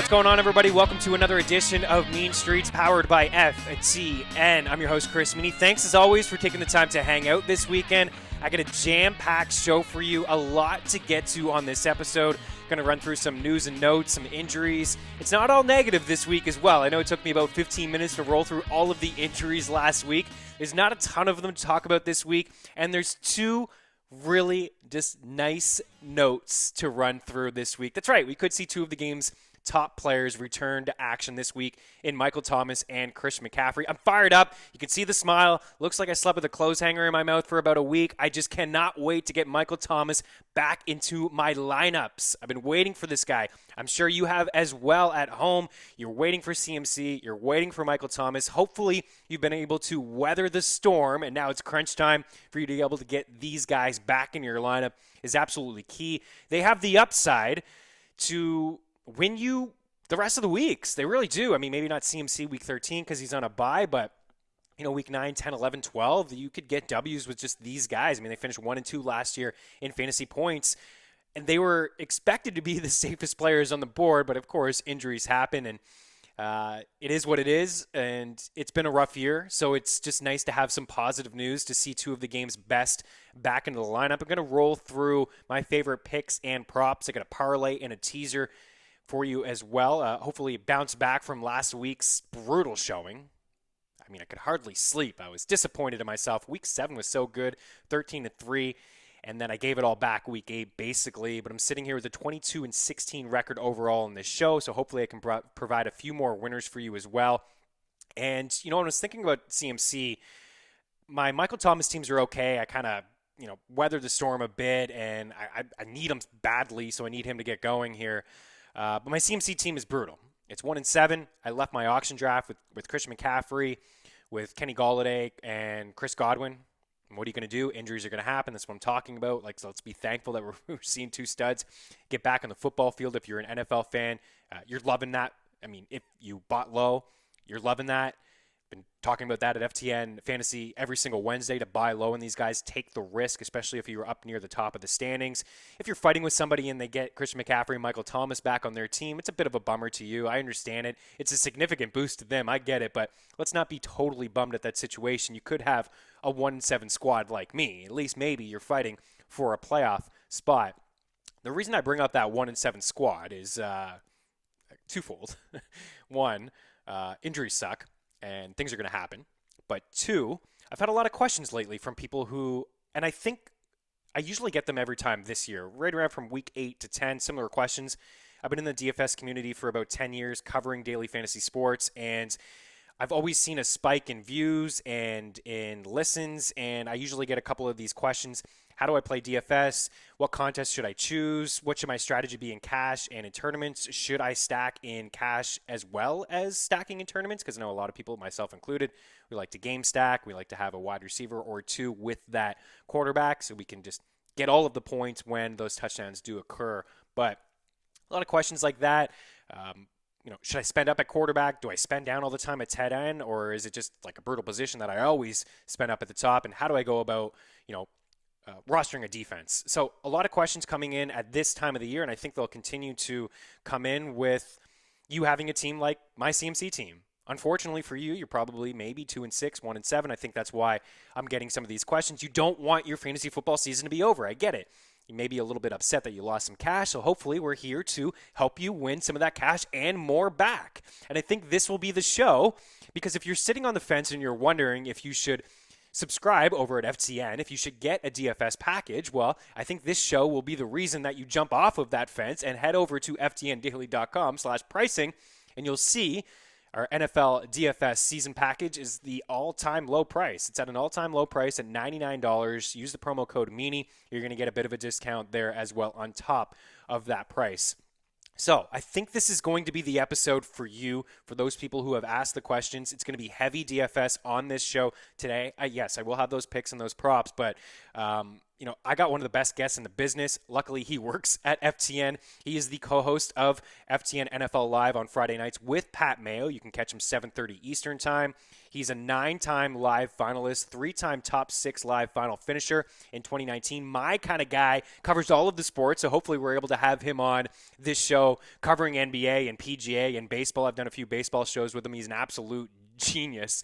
What's going on, everybody? Welcome to another edition of Mean Streets, powered by FTN. I'm your host, Chris Meany. Thanks, as always, for taking the time to hang out this weekend. I got a jam-packed show for you, a lot to get to on this episode. Going to run through some news and notes, some injuries. It's not all negative this week as well. I know it took me about 15 minutes to roll through all of the injuries last week. There's not a ton of them to talk about this week, and there's two really just nice notes to run through this week. That's right, we could see two of the game's top players return to action this week in Michael Thomas and Christian McCaffrey. I'm fired up. You can see the smile. Looks like I slept with a clothes hanger in my mouth for about a week. I just cannot wait to get Michael Thomas back into my lineups. I've been waiting for this guy. I'm sure you have as well at home. You're waiting for CMC. You're waiting for Michael Thomas. Hopefully, you've been able to weather the storm, and now it's crunch time for you to be able to get these guys back in your lineup is absolutely key. They have the upside to win you the rest of the weeks. They really do. I mean, maybe not CMC week 13 because he's on a bye, but week 9, 10, 11, 12, you could get W's with just these guys. I mean, they finished 1 and 2 last year in fantasy points, and they were expected to be the safest players on the board, but of course, injuries happen, and it is what it is, and it's been a rough year, so it's just nice to have some positive news to see two of the game's best back into the lineup. I'm going to roll through my favorite picks and props. I got a parlay and a teaser for you as well. Hopefully bounce back from last week's brutal showing. I mean, I could hardly sleep. I was disappointed in myself. Week 7 was so good, 13-3, and then I gave it all back week 8 basically, but I'm sitting here with a 22-16 record overall in this show, so hopefully I can provide a few more winners for you as well. And, when I was thinking about CMC, my Michael Thomas teams are okay. I kind of, weathered the storm a bit, and I need him badly, so I need him to get going here. But my CMC team is brutal. It's 1-7. I left my auction draft with Christian McCaffrey, with Kenny Golladay, and Chris Godwin. And what are you going to do? Injuries are going to happen. That's what I'm talking about. So let's be thankful that we're seeing two studs get back on the football field. If you're an NFL fan, you're loving that. I mean, if you bought low, you're loving that. Been talking about that at FTN Fantasy every single Wednesday to buy low, and these guys take the risk, especially if you're up near the top of the standings. If you're fighting with somebody and they get Christian McCaffrey and Michael Thomas back on their team, it's a bit of a bummer to you. I understand it. It's a significant boost to them. I get it, but let's not be totally bummed at that situation. You could have a 1-7 squad like me. At least maybe you're fighting for a playoff spot. The reason I bring up that 1-7 squad is twofold. One, injuries suck, and things are going to happen. But 2, I've had a lot of questions lately from people who, and I think I usually get them every time this year, right around from week 8 to 10, similar questions. I've been in the DFS community for about 10 years covering daily fantasy sports, and I've always seen a spike in views and in listens, and I usually get a couple of these questions. How do I play DFS? What contest should I choose? What should my strategy be in cash and in tournaments? Should I stack in cash as well as stacking in tournaments? Because I know a lot of people, myself included, we like to game stack. We like to have a wide receiver or two with that quarterback so we can just get all of the points when those touchdowns do occur. But a lot of questions like that. Should I spend up at quarterback? Do I spend down all the time at tight end? Or is it just like a brutal position that I always spend up at the top? And how do I go about, rostering a defense? So a lot of questions coming in at this time of the year, and I think they'll continue to come in with you having a team like my CMC team. Unfortunately for you, you're probably maybe 2-6, 1-7. I think that's why I'm getting some of these questions. You don't want your fantasy football season to be over. I get it. You may be a little bit upset that you lost some cash, so hopefully we're here to help you win some of that cash and more back. And I think this will be the show, because if you're sitting on the fence and you're wondering if you should subscribe over at FTN, if you should get a DFS package, well, I think this show will be the reason that you jump off of that fence and head over to ftndaily.com/pricing, and you'll see our NFL DFS season package is the all-time low price. It's at an all-time low price at $99. Use the promo code Meany. You're going to get a bit of a discount there as well on top of that price. So I think this is going to be the episode for you, for those people who have asked the questions. It's going to be heavy DFS on this show today. Yes, I will have those picks and those props, but I got one of the best guests in the business. Luckily, he works at FTN. He is the co-host of FTN NFL Live on Friday nights with Pat Mayo. You can catch him 7:30 Eastern Time. He's a 9-time live finalist, 3-time top 6 live final finisher in 2019. My kind of guy, covers all of the sports, so hopefully we're able to have him on this show covering NBA and PGA and baseball. I've done a few baseball shows with him. He's an absolute genius.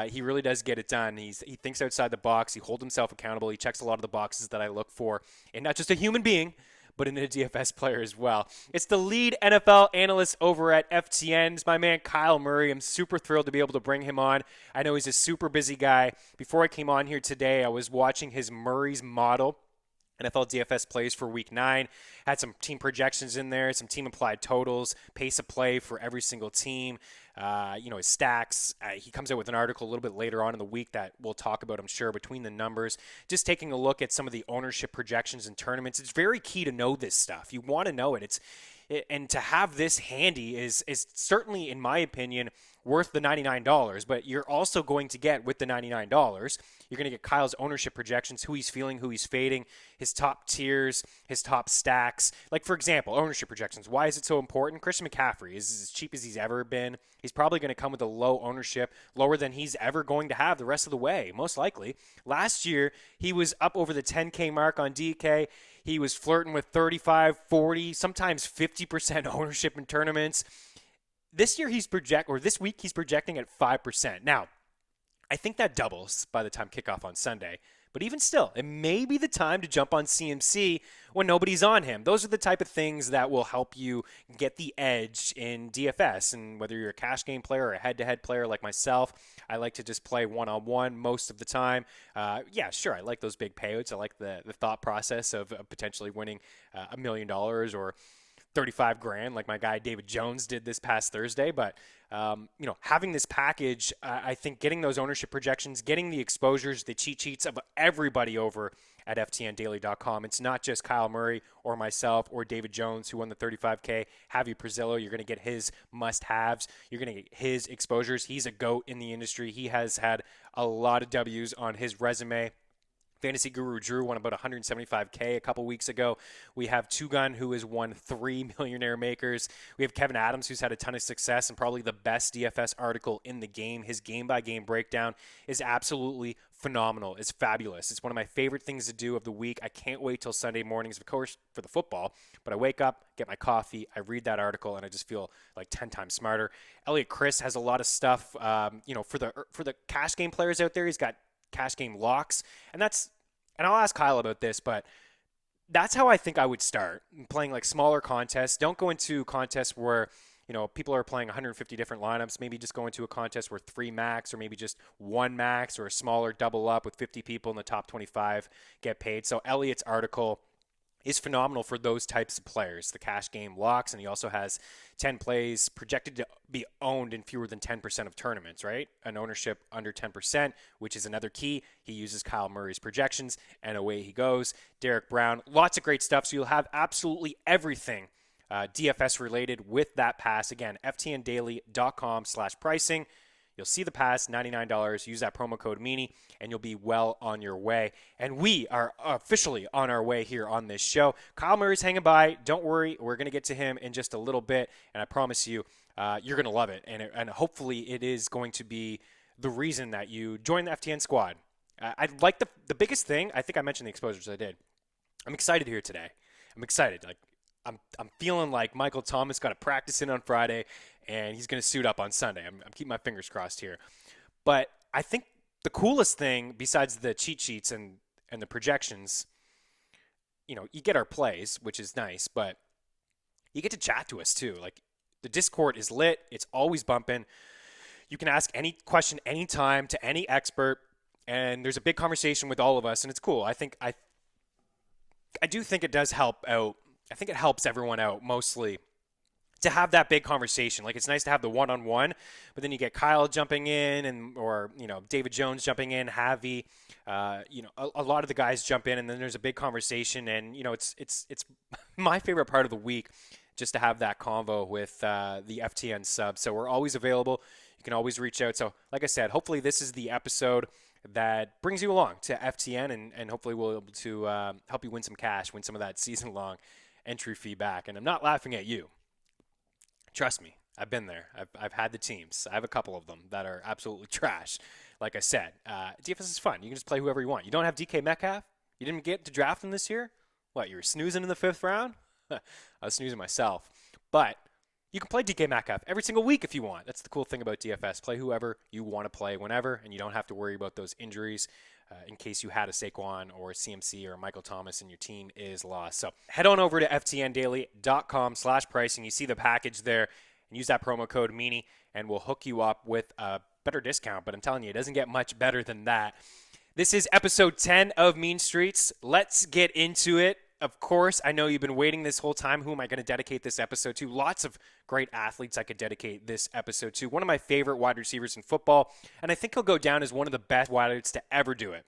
He really does get it done. He thinks outside the box. He holds himself accountable. He checks a lot of the boxes that I look for in not just a human being, but in a DFS player as well. It's the lead NFL analyst over at FTN. It's my man Kyle Murray. I'm super thrilled to be able to bring him on. I know he's a super busy guy. Before I came on here today, I was watching his Murray's Model NFL DFS plays for week 9. Had some team projections in there, some team applied totals, pace of play for every single team, his stacks. He comes out with an article a little bit later on in the week that we'll talk about, I'm sure, between the numbers. Just taking a look at some of the ownership projections and tournaments. It's very key to know this stuff. You want to know it. And to have this handy is certainly, in my opinion, worth the $99, but you're also going to get, with the $99, you're going to get Kyle's ownership projections, who he's feeling, who he's fading, his top tiers, his top stacks. Like, for example, ownership projections. Why is it so important? Christian McCaffrey is as cheap as he's ever been. He's probably going to come with a low ownership, lower than he's ever going to have the rest of the way, most likely. Last year, he was up over the 10K mark on DK. He was flirting with 35, 40, sometimes 50% ownership in tournaments. This week he's projecting at 5%. Now, I think that doubles by the time kickoff on Sunday. But even still, it may be the time to jump on CMC when nobody's on him. Those are the type of things that will help you get the edge in DFS. And whether you're a cash game player or a head-to-head player like myself, I like to just play one-on-one most of the time. Sure, I like those big payouts. I like the thought process of potentially winning $1 million or 35 grand like my guy David Jones did this past Thursday. But having this package, I think getting those ownership projections, getting the exposures, the cheat sheets of everybody over at FTNDaily.com. It's not just Kyle Murray or myself or David Jones who won the 35K. Javi Perzillo, you're going to get his must-haves. You're going to get his exposures. He's a GOAT in the industry. He has had a lot of W's on his resume. Fantasy Guru Drew won about $175K a couple weeks ago. We have Two Gun, who has won 3 Millionaire Makers. We have Kevin Adams, who's had a ton of success and probably the best DFS article in the game. His game-by-game breakdown is absolutely phenomenal. It's fabulous. It's one of my favorite things to do of the week. I can't wait till Sunday mornings, of course, for the football. But I wake up, get my coffee, I read that article, and I just feel like 10 times smarter. Elliot Chris has a lot of stuff, for the cash game players out there. He's got cash game locks, and I'll ask Kyle about this, but that's how I think I would start playing like smaller contests. Don't go into contests where people are playing 150 different lineups. Maybe just go into a contest where 3 max or maybe just 1 max or a smaller double up with 50 people in the top 25 get paid. So Elliot's article is phenomenal for those types of players, the cash game locks, and he also has 10 plays projected to be owned in fewer than 10% of tournaments, right? An ownership under 10%, which is another key. He uses Kyle Murray's projections, and away he goes. Derek Brown, lots of great stuff, so you'll have absolutely everything DFS related with that pass. Again, ftndaily.com/pricing. You'll see the pass, $99. Use that promo code Meanie, and you'll be well on your way. And we are officially on our way here on this show. Kyle Murray's hanging by. Don't worry. We're going to get to him in just a little bit, and I promise you, you're going to love it. And hopefully it is going to be the reason that you join the FTN squad. I like the biggest thing. I think I mentioned the exposures I did. I'm excited here today. I'm excited. I'm feeling like Michael Thomas got a practice in on Friday, and he's going to suit up on Sunday. I'm keeping my fingers crossed here. But I think the coolest thing, besides the cheat sheets and the projections, you get our plays, which is nice, but you get to chat to us too. Like, the Discord is lit. It's always bumping. You can ask any question anytime to any expert, and there's a big conversation with all of us, and it's cool. I do think it does help out. I think it helps everyone out mostly to have that big conversation. Like, it's nice to have the one-on-one, but then you get Kyle jumping in or David Jones jumping in, Javi, a lot of the guys jump in, and then there's a big conversation, and it's my favorite part of the week just to have that convo with the FTN sub. So we're always available. You can always reach out. So like I said, hopefully this is the episode that brings you along to FTN, and hopefully we'll be able to help you win some cash, win some of that season-long entry fee back. And I'm not laughing at you. Trust me, I've been there. I've had the teams. I have a couple of them that are absolutely trash. Like I said, DFS is fun. You can just play whoever you want. You don't have DK Metcalf? You didn't get to draft him this year? What, you were snoozing in the 5th round? I was snoozing myself. But you can play DK Metcalf every single week if you want. That's the cool thing about DFS. Play whoever you want to play whenever, and you don't have to worry about those injuries in case you had a Saquon or a CMC or a Michael Thomas and your team is lost. So head on over to ftndaily.com/pricing. You see the package there, and use that promo code Meanie, and we'll hook you up with a better discount. But I'm telling you, it doesn't get much better than that. This is episode 10 of Mean Streets. Let's get into it. Of course, I know you've been waiting this whole time. Who am I going to dedicate this episode to? Lots of great athletes I could dedicate this episode to. One of my favorite wide receivers in football, and I think he'll go down as one of the best wideouts to ever do it.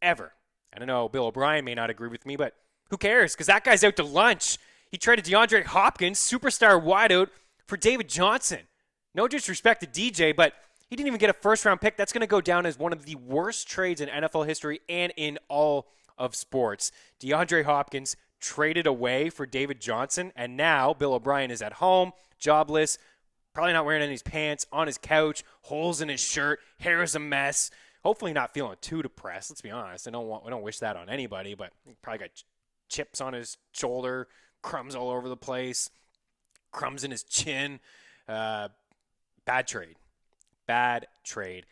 Ever. I don't know, Bill O'Brien may not agree with me, but who cares? Because that guy's out to lunch. He traded DeAndre Hopkins, superstar wideout, for David Johnson. No disrespect to DJ, but he didn't even get a first-round pick. That's going to go down as one of the worst trades in NFL history and in all of sports. DeAndre Hopkins traded away for David Johnson, and now Bill O'Brien is at home, jobless, probably not wearing any of his pants, on his couch, holes in his shirt, hair is a mess. Hopefully not feeling too depressed. Let's be honest. I don't wish that on anybody, but he probably got chips on his shoulder, crumbs all over the place, crumbs in his chin. Bad trade. Bad trade.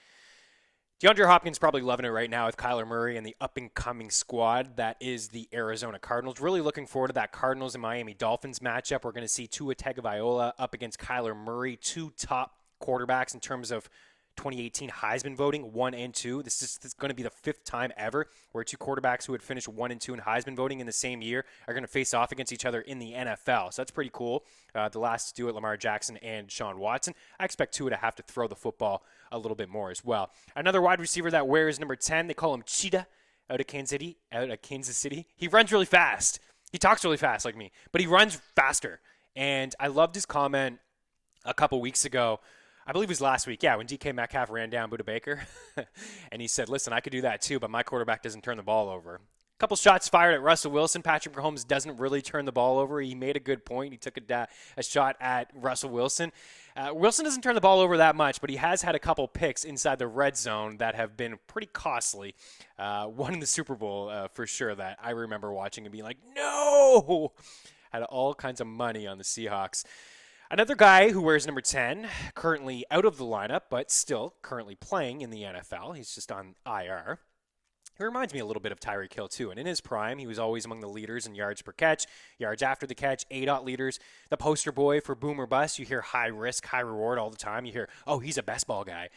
DeAndre Hopkins probably loving it right now with Kyler Murray and the up-and-coming squad that is the Arizona Cardinals. Really looking forward to that Cardinals and Miami Dolphins matchup. We're going to see Tua Tagovailoa up against Kyler Murray, 2 top quarterbacks in terms of 2018 Heisman voting, 1 and 2. This is going to be the 5th time ever where 2 quarterbacks who had finished 1 and 2 in Heisman voting in the same year are going to face off against each other in the NFL. So that's pretty cool. The last to do it, Lamar Jackson and Sean Watson. I expect Tua to have to throw the football a little bit more as well. Another wide receiver that wears number 10, they call him Cheetah out of Kansas City. He runs really fast. He talks really fast like me, but he runs faster. And I loved his comment a couple weeks ago. I believe it was last week, when DK Metcalf ran down Budda Baker. And he said, listen, I could do that too, but my quarterback doesn't turn the ball over. A couple shots fired at Russell Wilson. Patrick Mahomes doesn't really turn the ball over. He made a good point. He took a shot at Russell Wilson. Wilson doesn't turn the ball over that much, but he has had a couple picks inside the red zone that have been pretty costly. One in the Super Bowl for sure that I remember watching and being like, no! Had all kinds of money on the Seahawks. Another guy who wears number 10, currently out of the lineup, but still currently playing in the NFL. He's just on IR. He reminds me a little bit of Tyreek Hill, too. And in his prime, he was always among the leaders in yards per catch, yards after the catch, ADOT leaders, the poster boy for boom or bust. You hear high risk, high reward all the time. You hear, oh, he's a best ball guy.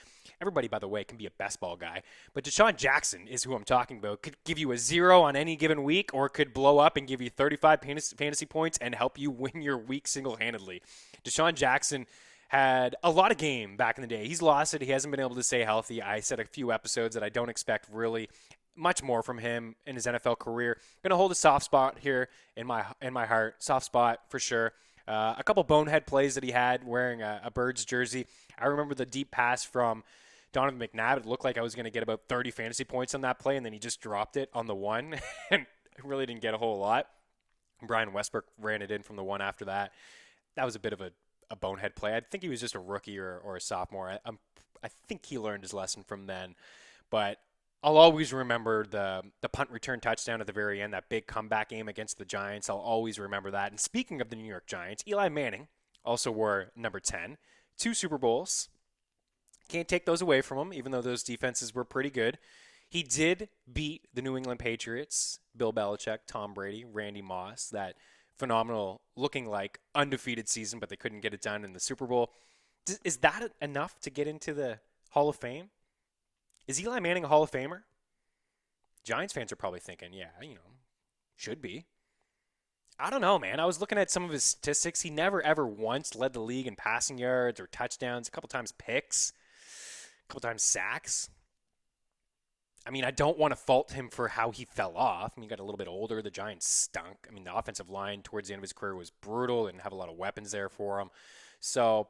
Everybody, by the way, can be a best ball guy. But Deshaun Jackson is who I'm talking about. Could give you a 0 on any given week or could blow up and give you 35 fantasy points and help you win your week single-handedly. Deshaun Jackson had a lot of game back in the day. He's lost it. He hasn't been able to stay healthy. I said a few episodes that I don't expect really much more from him in his NFL career. Going to hold a soft spot here in my heart. Soft spot for sure. A couple bonehead plays that he had wearing a Birds jersey. I remember the deep pass from Donovan McNabb. It looked like I was going to get about 30 fantasy points on that play, and then he just dropped it on the one and really didn't get a whole lot. Brian Westbrook ran it in from the one after that. That was a bit of a bonehead play. I think he was just a rookie or a sophomore. I think he learned his lesson from then. But I'll always remember the punt return touchdown at the very end, that big comeback game against the Giants. I'll always remember that. And speaking of the New York Giants, Eli Manning also wore number 10. 2 Super Bowls. Can't take those away from him, even though those defenses were pretty good. He did beat the New England Patriots, Bill Belichick, Tom Brady, Randy Moss, that phenomenal looking like undefeated season, but they couldn't get it done in the Super Bowl. Is that enough to get into the Hall of Fame? Is Eli Manning a Hall of Famer? Giants fans are probably thinking, yeah, should be. I don't know, man. I was looking at some of his statistics. He never, ever once led the league in passing yards or touchdowns, a couple times picks, a couple times sacks. I mean, I don't want to fault him for how he fell off. I mean, he got a little bit older. The Giants stunk. I mean, the offensive line towards the end of his career was brutal. Didn't have a lot of weapons there for him. So,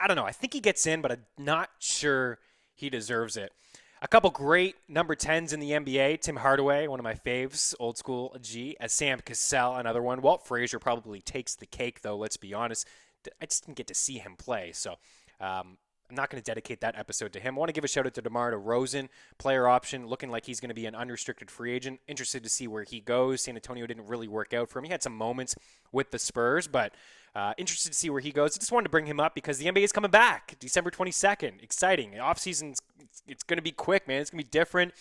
I don't know. I think he gets in, but I'm not sure he deserves it. A couple great number 10s in the NBA. Tim Hardaway, one of my faves, old school G. Sam Cassell, another one. Walt Frazier probably takes the cake, though, let's be honest. I just didn't get to see him play, so I'm not going to dedicate that episode to him. I want to give a shout out to DeMar DeRozan, player option, looking like he's going to be an unrestricted free agent. Interested to see where he goes. San Antonio didn't really work out for him. He had some moments with the Spurs, but interested to see where he goes. I just wanted to bring him up because the NBA is coming back December 22nd. Exciting. Offseason's it's going to be quick, man. It's going to be different.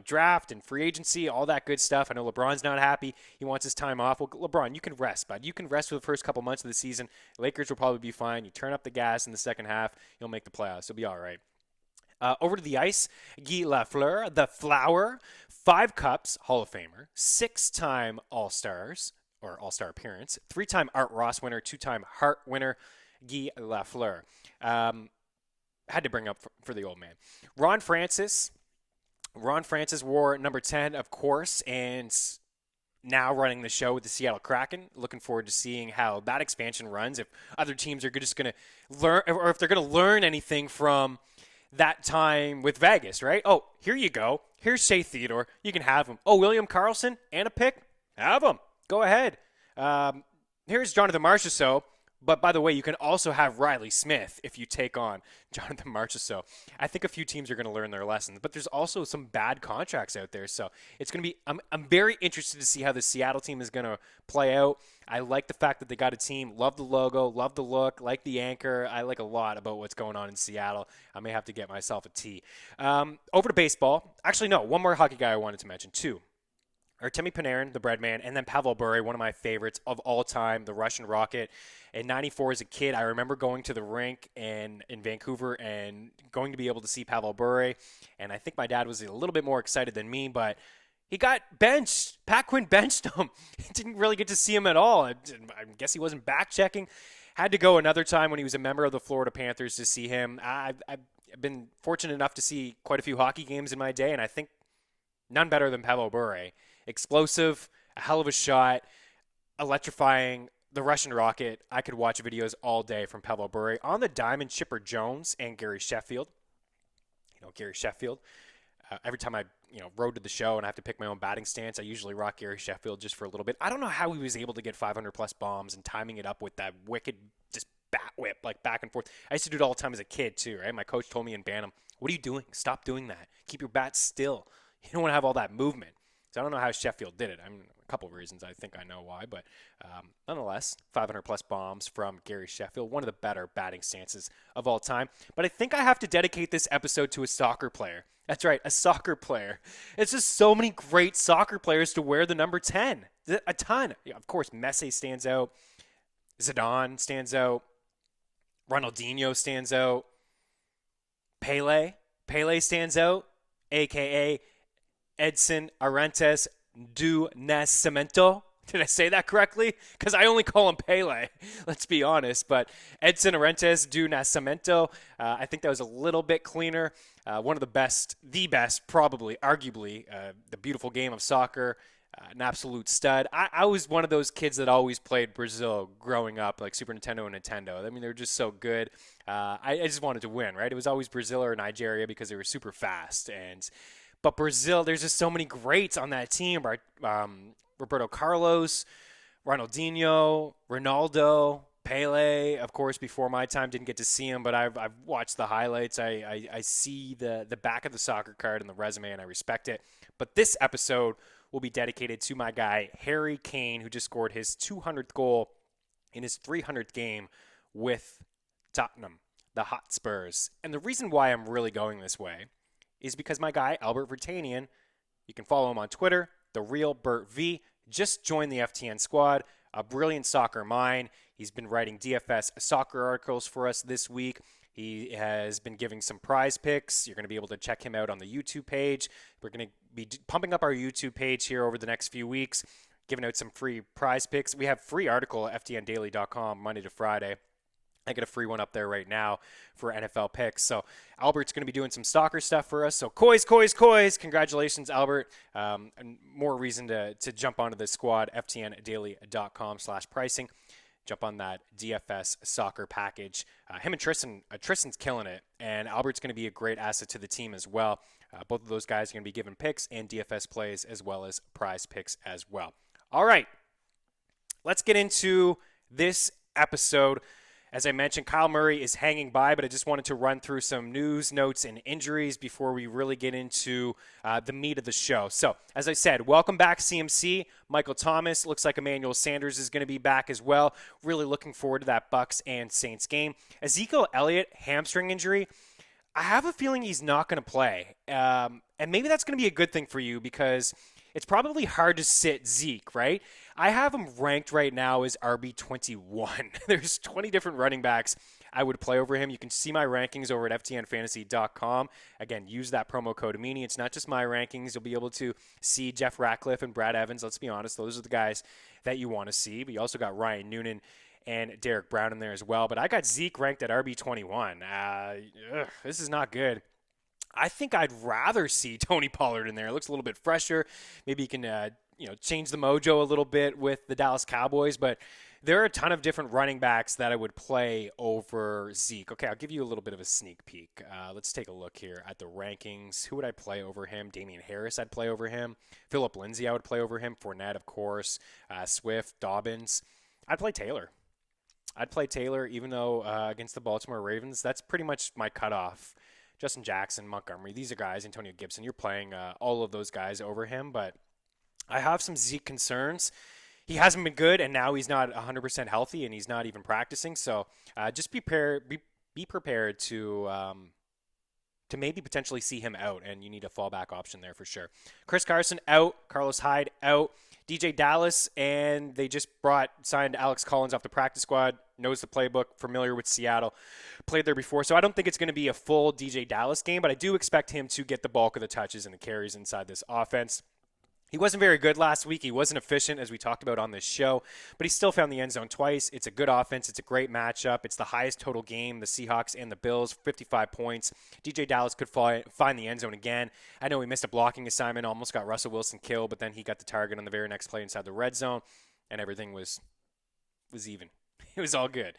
Draft and free agency, all that good stuff. I know LeBron's not happy. He wants his time off. Well, LeBron, you can rest, bud. You can rest for the first couple months of the season. Lakers will probably be fine. You turn up the gas in the second half, you'll make the playoffs. You'll be all right. Over to the ice, Guy Lafleur, the Flower, 5 Cups, Hall of Famer, 6-time All-Stars, or All-Star appearance, 3-time Art Ross winner, 2-time Hart winner, Guy Lafleur. Had to bring up for the old man. Ron Francis wore number 10, of course, and now running the show with the Seattle Kraken. Looking forward to seeing how that expansion runs, if other teams are just going to learn, or if they're going to learn anything from that time with Vegas, right? Oh, here you go. Here's Shea Theodore. You can have him. Oh, William Karlsson and a pick? Have him. Go ahead. Here's Jonathan Marchessault. But by the way, you can also have Riley Smith if you take on Jonathan Marchessault. I think a few teams are going to learn their lessons, but there's also some bad contracts out there. So it's going to be, I'm very interested to see how the Seattle team is going to play out. I like the fact that they got a team, love the logo, love the look, like the anchor. I like a lot about what's going on in Seattle. I may have to get myself a tee. Over to baseball. Actually, no, one more hockey guy I wanted to mention, two. Artemi Panarin, the bread man, and then Pavel Bure, one of my favorites of all time, the Russian Rocket. In 94 as a kid, I remember going to the rink in Vancouver and going to be able to see Pavel Bure. And I think my dad was a little bit more excited than me, but he got benched. Pat Quinn benched him. Didn't really get to see him at all. I guess he wasn't back-checking. Had to go another time when he was a member of the Florida Panthers to see him. I've been fortunate enough to see quite a few hockey games in my day, and I think none better than Pavel Bure. Explosive, a hell of a shot, electrifying, the Russian Rocket. I could watch videos all day from Pavel Bure. On the diamond, Chipper Jones and Gary Sheffield. Gary Sheffield. Every time I rode to the show and I have to pick my own batting stance, I usually rock Gary Sheffield just for a little bit. I don't know how he was able to get 500-plus bombs and timing it up with that wicked just bat whip, like back and forth. I used to do it all the time as a kid too, right? My coach told me in Bantam, what are you doing? Stop doing that. Keep your bat still. You don't want to have all that movement. So I don't know how Sheffield did it. A couple of reasons I think I know why, but nonetheless, 500-plus bombs from Gary Sheffield, one of the better batting stances of all time. But I think I have to dedicate this episode to a soccer player. That's right, a soccer player. It's just so many great soccer players to wear the number 10. A ton. Of course, Messi stands out. Zidane stands out. Ronaldinho stands out. Pele stands out, a.k.a. Edson Arantes do Nascimento. Did I say that correctly? Because I only call him Pele, let's be honest. But Edson Arantes do Nascimento, I think that was a little bit cleaner. One of the best, probably, arguably, the beautiful game of soccer, an absolute stud. I was one of those kids that always played Brazil growing up, like Super Nintendo and Nintendo. I mean, they're just so good. I just wanted to win, right? It was always Brazil or Nigeria because they were super fast. But Brazil, there's just so many greats on that team. Roberto Carlos, Ronaldinho, Ronaldo, Pele, of course, before my time, didn't get to see him, but I've watched the highlights. I see the back of the soccer card and the resume, and I respect it. But this episode will be dedicated to my guy, Harry Kane, who just scored his 200th goal in his 300th game with Tottenham, the Hotspurs. And the reason why I'm really going this way is because my guy, Albert Vertanian, you can follow him on Twitter, the real Bert V, just joined the FTN squad, a brilliant soccer mind. He's been writing DFS soccer articles for us this week. He has been giving some prize picks. You're going to be able to check him out on the YouTube page. We're going to be pumping up our YouTube page here over the next few weeks, giving out some free prize picks. We have a free article at ftndaily.com Monday to Friday. I get a free one up there right now for NFL picks. So Albert's going to be doing some soccer stuff for us. So coys. Congratulations, Albert. And more reason to jump onto the squad, ftndaily.com/pricing. jump on that DFS soccer package. Him and Tristan's killing it, and Albert's going to be a great asset to the team as well. Both of those guys are going to be given picks and DFS plays as well as prize picks as well. All right, let's get into this episode. As I mentioned, Kyle Murray is hanging by, but I just wanted to run through some news, notes, and injuries before we really get into the meat of the show. So, as I said, welcome back, CMC. Michael Thomas. Looks like Emmanuel Sanders is going to be back as well. Really looking forward to that Bucks and Saints game. Ezekiel Elliott, hamstring injury. I have a feeling he's not going to play. And maybe that's going to be a good thing for you because it's probably hard to sit Zeke, right? I have him ranked right now as RB21. There's 20 different running backs I would play over him. You can see my rankings over at FTNFantasy.com. Again, use that promo code Meanie. It's not just my rankings. You'll be able to see Jeff Ratcliffe and Brad Evans. Let's be honest. Those are the guys that you want to see. But you also got Ryan Noonan and Derek Brown in there as well. But I got Zeke ranked at RB21. This is not good. I think I'd rather see Tony Pollard in there. It looks a little bit fresher. Maybe he can change the mojo a little bit with the Dallas Cowboys. But there are a ton of different running backs that I would play over Zeke. Okay, I'll give you a little bit of a sneak peek. Let's take a look here at the rankings. Who would I play over him? Damian Harris, I'd play over him. Phillip Lindsay, I would play over him. Fournette, of course. Swift, Dobbins. I'd play Taylor. Even though against the Baltimore Ravens, that's pretty much my cutoff. Justin Jackson, Montgomery, these are guys, Antonio Gibson, you're playing all of those guys over him, but I have some Zeke concerns. He hasn't been good, and now he's not 100% healthy, and he's not even practicing, so just be prepared to maybe potentially see him out, and you need a fallback option there for sure. Chris Carson out, Carlos Hyde out, DJ Dallas, and they just signed Alex Collins off the practice squad, knows the playbook, familiar with Seattle, played there before. So I don't think it's going to be a full DJ Dallas game, but I do expect him to get the bulk of the touches and the carries inside this offense. He wasn't very good last week. He wasn't efficient, as we talked about on this show, but he still found the end zone twice. It's a good offense. It's a great matchup. It's the highest total game, the Seahawks and the Bills, 55 points. DJ Dallas could find the end zone again. I know he missed a blocking assignment, almost got Russell Wilson killed, but then he got the target on the very next play inside the red zone, and everything was even. It was all good.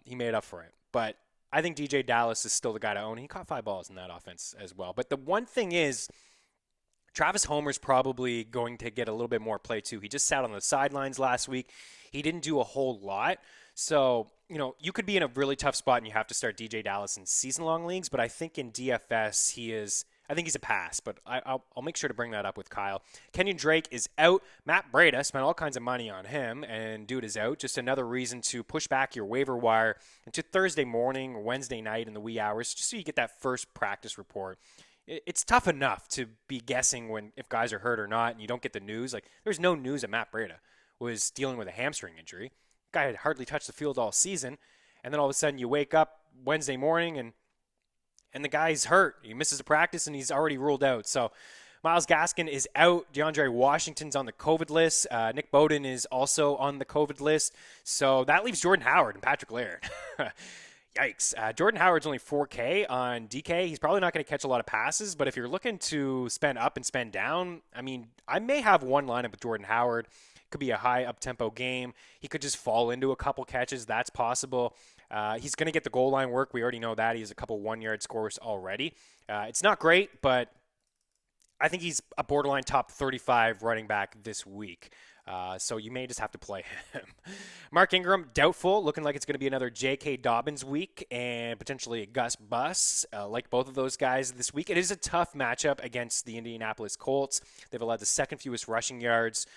He made up for it. But I think DJ Dallas is still the guy to own. He caught 5 balls in that offense as well. But the one thing is, Travis Homer's probably going to get a little bit more play too. He just sat on the sidelines last week. He didn't do a whole lot. So, you could be in a really tough spot and you have to start DJ Dallas in season-long leagues. But I think in DFS, I think he's a pass, but I'll make sure to bring that up with Kyle. Kenyon Drake is out. Matt Breida spent all kinds of money on him, and dude is out. Just another reason to push back your waiver wire into Thursday morning or Wednesday night in the wee hours, just so you get that first practice report. It's tough enough to be guessing if guys are hurt or not, and you don't get the news. Like, there's no news that Matt Breida was dealing with a hamstring injury. Guy had hardly touched the field all season, and then all of a sudden you wake up Wednesday morning and the guy's hurt. He misses a practice, and he's already ruled out. So Myles Gaskin is out. DeAndre Washington's on the COVID list. Nick Bowden is also on the COVID list. So that leaves Jordan Howard and Patrick Laird. Yikes. Jordan Howard's only 4K on DK. He's probably not going to catch a lot of passes, but if you're looking to spend up and spend down, I may have one lineup with Jordan Howard. Could be a high up-tempo game. He could just fall into a couple catches. That's possible. He's going to get the goal line work. We already know that. He has a couple one-yard scores already. It's not great, but I think he's a borderline top 35 running back this week. So you may just have to play him. Mark Ingram, doubtful. Looking like it's going to be another J.K. Dobbins week and potentially a Gus Bus, like both of those guys this week. It is a tough matchup against the Indianapolis Colts. They've allowed the second fewest rushing yards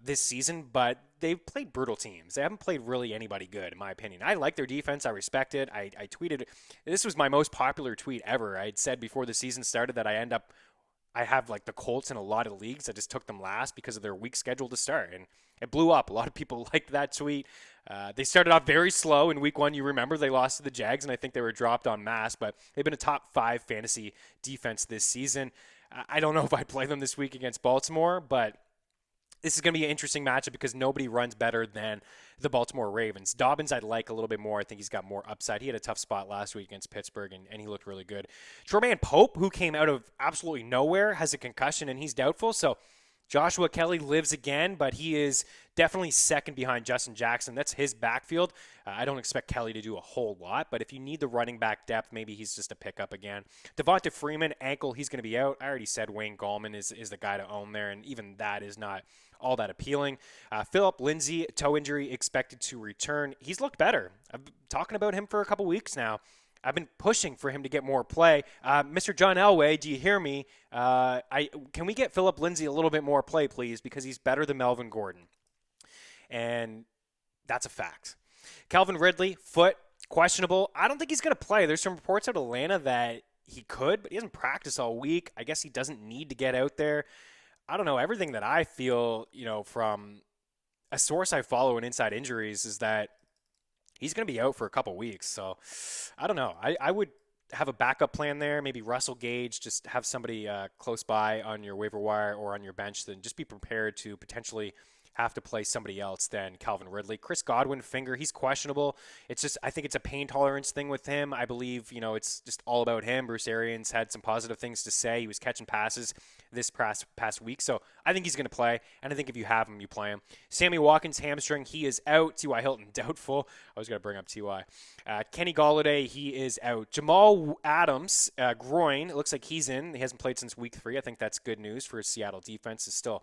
this season, but they've played brutal teams. They haven't played really anybody good, in my opinion. I like their defense. I respect it. I tweeted, this was my most popular tweet ever. I had said before the season started that I have like the Colts in a lot of leagues. I just took them last because of their weak schedule to start, and it blew up. A lot of people liked that tweet. They started off very slow in week 1. You remember they lost to the Jags, and I think they were dropped en masse, but they've been a top 5 fantasy defense this season. I don't know if I play them this week against Baltimore, but this is going to be an interesting matchup because nobody runs better than the Baltimore Ravens. Dobbins I'd like a little bit more. I think he's got more upside. He had a tough spot last week against Pittsburgh, and he looked really good. Troyman Pope, who came out of absolutely nowhere, has a concussion, and he's doubtful. So Joshua Kelly lives again, but he is definitely second behind Justin Jackson. That's his backfield. I don't expect Kelly to do a whole lot, but if you need the running back depth, maybe he's just a pickup again. Devonta Freeman, ankle, he's going to be out. I already said Wayne Gallman is the guy to own there, and even that is not all that appealing. Philip Lindsay, toe injury, expected to return. He's looked better. I've been talking about him for a couple weeks now. I've been pushing for him to get more play. Mr. John Elway, do you hear me? Can we get Philip Lindsay a little bit more play, please? Because he's better than Melvin Gordon. And that's a fact. Calvin Ridley, foot, questionable. I don't think he's going to play. There's some reports out of Atlanta that he could, but he hasn't practiced all week. I guess he doesn't need to get out there. I don't know. Everything that I feel, from a source I follow in Inside Injuries is that he's going to be out for a couple weeks. So I don't know. I would have a backup plan there. Maybe Russell Gage, just have somebody close by on your waiver wire or on your bench. Then just be prepared to potentially have to play somebody else than Calvin Ridley. Chris Godwin, finger, he's questionable. It's just, I think it's a pain tolerance thing with him. I believe, it's just all about him. Bruce Arians had some positive things to say. He was catching passes this past week. So I think he's going to play. And I think if you have him, you play him. Sammy Watkins, hamstring, he is out. T.Y. Hilton, doubtful. I was going to bring up T.Y. Kenny Golladay, he is out. Jamal Adams, groin, it looks like he's in. He hasn't played since week 3. I think that's good news for his Seattle defense. Is still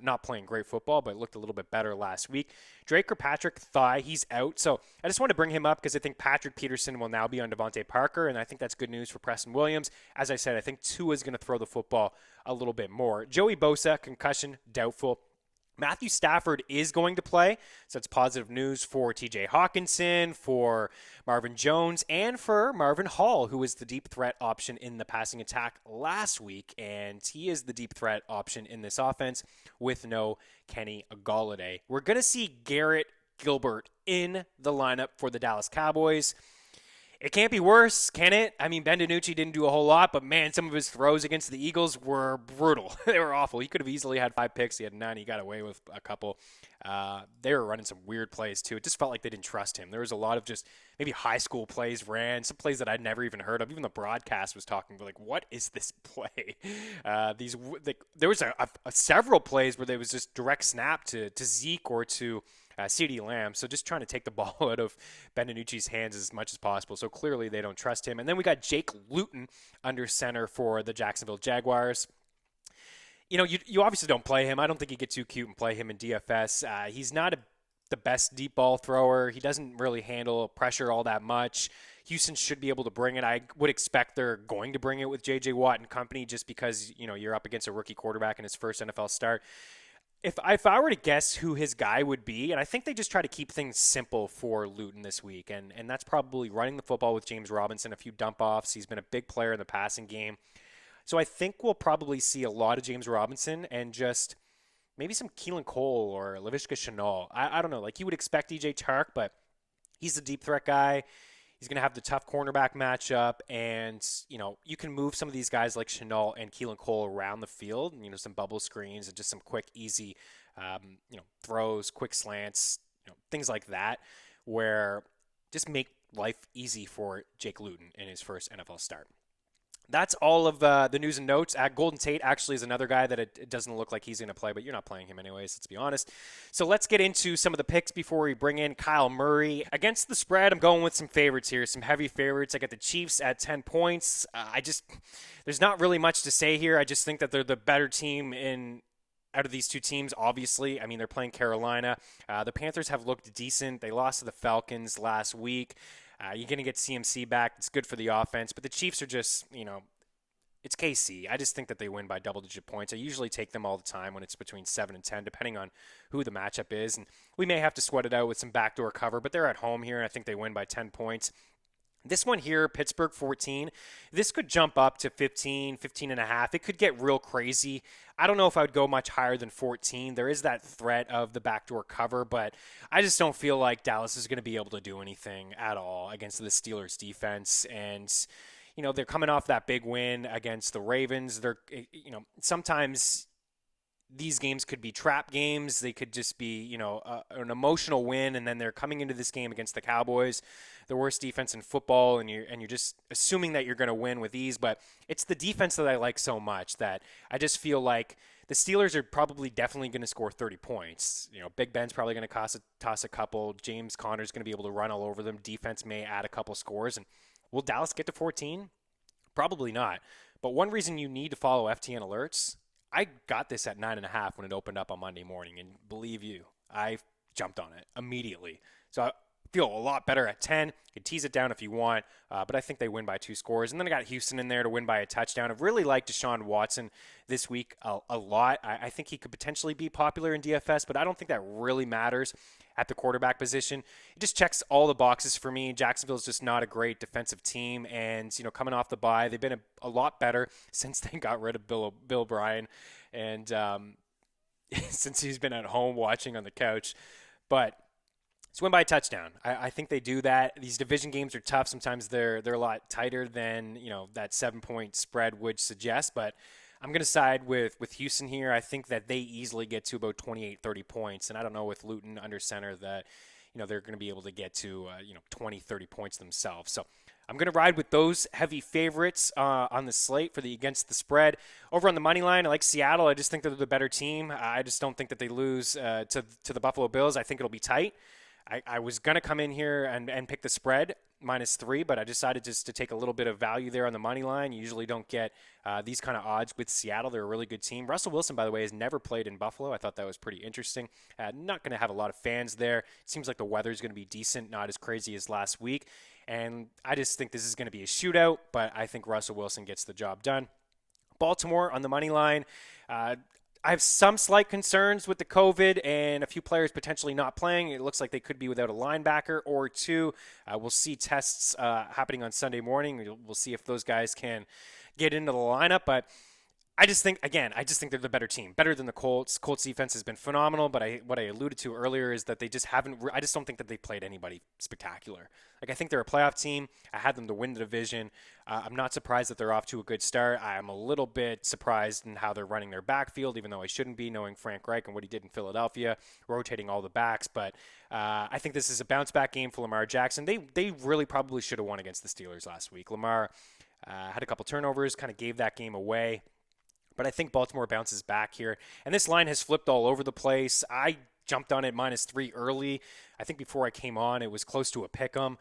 not playing great football, but looked a little bit better last week. Drake Kirkpatrick, thigh, he's out. So I just want to bring him up because I think Patrick Peterson will now be on Devontae Parker, and I think that's good news for Preston Williams. As I said, I think Tua is going to throw the football a little bit more. Joey Bosa, concussion, doubtful. Matthew Stafford is going to play, so that's positive news for TJ Hawkinson, for Marvin Jones, and for Marvin Hall, who was the deep threat option in the passing attack last week, and he is the deep threat option in this offense with no Kenny Golladay. We're going to see Garrett Gilbert in the lineup for the Dallas Cowboys. It can't be worse, can it? I mean, Ben DiNucci didn't do a whole lot, but man, some of his throws against the Eagles were brutal. They were awful. He could have easily had 5 picks. He had 9. He got away with a couple. They were running some weird plays, too. It just felt like they didn't trust him. There was a lot of just maybe high school plays ran, some plays that I'd never even heard of. Even the broadcast was talking, like, what is this play? There was several plays where there was just direct snap to Zeke or to CeeDee Lamb, so just trying to take the ball out of Ben DiNucci's hands as much as possible. So clearly they don't trust him. And then we got Jake Luton under center for the Jacksonville Jaguars. You obviously don't play him. I don't think you get too cute and play him in DFS. He's not the best deep ball thrower. He doesn't really handle pressure all that much. Houston should be able to bring it. I would expect they're going to bring it with J.J. Watt and company just because, you're up against a rookie quarterback in his first NFL start. If I were to guess who his guy would be, and I think they just try to keep things simple for Luton this week, and that's probably running the football with James Robinson, a few dump-offs. He's been a big player in the passing game. So I think we'll probably see a lot of James Robinson and just maybe some Keelan Cole or Laviska Shenault. I don't know. Like, you would expect DJ Chark, but he's a deep threat guy. He's going to have the tough cornerback matchup, and, you can move some of these guys like Shenault and Keelan Cole around the field, some bubble screens and just some quick, easy, throws, quick slants, things like that, where just make life easy for Jake Luton in his first NFL start. That's all of the news and notes. Golden Tate actually is another guy that it doesn't look like he's going to play, but you're not playing him anyways, let's be honest. So let's get into some of the picks before we bring in Kyle Murray. Against the spread, I'm going with some favorites here, some heavy favorites. I got the Chiefs at 10 points. There's not really much to say here. I just think that they're the better team out of these two teams, obviously. I mean, they're playing Carolina. The Panthers have looked decent. They lost to the Falcons last week. You're going to get CMC back. It's good for the offense. But the Chiefs are just, it's KC. I just think that they win by double-digit points. I usually take them all the time when it's between 7 and 10, depending on who the matchup is. And we may have to sweat it out with some backdoor cover, but they're at home here, and I think they win by 10 points. This one here, Pittsburgh 14, this could jump up to 15, 15 and a half. It could get real crazy. I don't know if I would go much higher than 14. There is that threat of the backdoor cover, but I just don't feel like Dallas is going to be able to do anything at all against the Steelers defense. And, they're coming off that big win against the Ravens. Sometimes these games could be trap games. They could just be, an emotional win, and then they're coming into this game against the Cowboys, the worst defense in football, and you're just assuming that you're going to win with ease. But it's the defense that I like so much that I just feel like the Steelers are probably definitely going to score 30 points. Big Ben's probably going to toss a couple. James Conner's going to be able to run all over them. Defense may add a couple scores. And will Dallas get to 14? Probably not. But one reason you need to follow FTN alerts, I got this at 9.5 when it opened up on Monday morning. And believe you, I jumped on it immediately. So I feel a lot better at 10. You can tease it down if you want, but I think they win by 2 scores. And then I got Houston in there to win by a touchdown. I really like Deshaun Watson this week a lot. I think he could potentially be popular in DFS, but I don't think that really matters at the quarterback position. It just checks all the boxes for me. Jacksonville's just not a great defensive team, and coming off the bye, they've been a lot better since they got rid of Bill Bryan, and since he's been at home watching on the couch. But it's win by a touchdown. I think they do that. These division games are tough. Sometimes they're a lot tighter than that 7-point spread would suggest. But I'm going to side with Houston here. I think that they easily get to about 28, 30 points. And I don't know with Luton under center that they're going to be able to get to 20, 30 points themselves. So I'm going to ride with those heavy favorites on the slate for against the spread. Over on the money line, I like Seattle. I just think they're the better team. I just don't think that they lose to the Buffalo Bills. I think it'll be tight. I was going to come in here and pick the spread, -3, but I decided just to take a little bit of value there on the money line. You usually don't get these kind of odds with Seattle. They're a really good team. Russell Wilson, by the way, has never played in Buffalo. I thought that was pretty interesting. Not going to have a lot of fans there. It seems like the weather's going to be decent, not as crazy as last week. And I just think this is going to be a shootout, but I think Russell Wilson gets the job done. Baltimore on the money line. I have some slight concerns with the COVID and a few players potentially not playing. It looks like they could be without a linebacker or two. We'll see tests happening on Sunday morning. We'll see if those guys can get into the lineup. But I just think they're the better team, better than the Colts. Colts defense has been phenomenal, but what I alluded to earlier is that they just haven't. I just don't think that they played anybody spectacular. Like, I think they're a playoff team. I had them to win the division. I'm not surprised that they're off to a good start. I'm a little bit surprised in how they're running their backfield, even though I shouldn't be, knowing Frank Reich and what he did in Philadelphia, rotating all the backs. But I think this is a bounce-back game for Lamar Jackson. They really probably should have won against the Steelers last week. Lamar had a couple turnovers, kind of gave that game away. But I think Baltimore bounces back here. And this line has flipped all over the place. I jumped on it -3 early. I think before I came on, it was close to a pick 'em.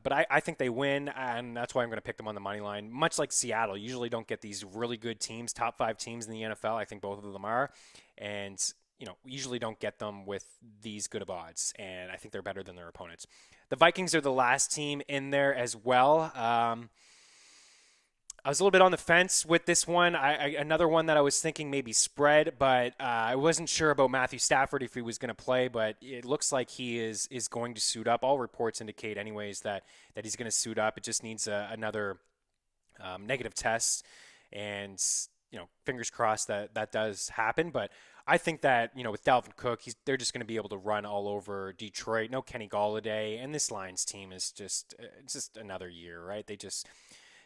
But I think they win, and that's why I'm going to pick them on the money line. Much like Seattle, you usually don't get these really good teams, top 5 teams in the NFL. I think both of them are. And, we usually don't get them with these good of odds. And I think they're better than their opponents. The Vikings are the last team in there as well. I was a little bit on the fence with this one. Another one that I was thinking maybe spread, but I wasn't sure about Matthew Stafford if he was going to play, but it looks like he is going to suit up. All reports indicate anyways that he's going to suit up. It just needs another negative test, and fingers crossed that does happen. But I think that with Dalvin Cook, they're just going to be able to run all over Detroit. No Kenny Golladay, and this Lions team is just another year, right? They're just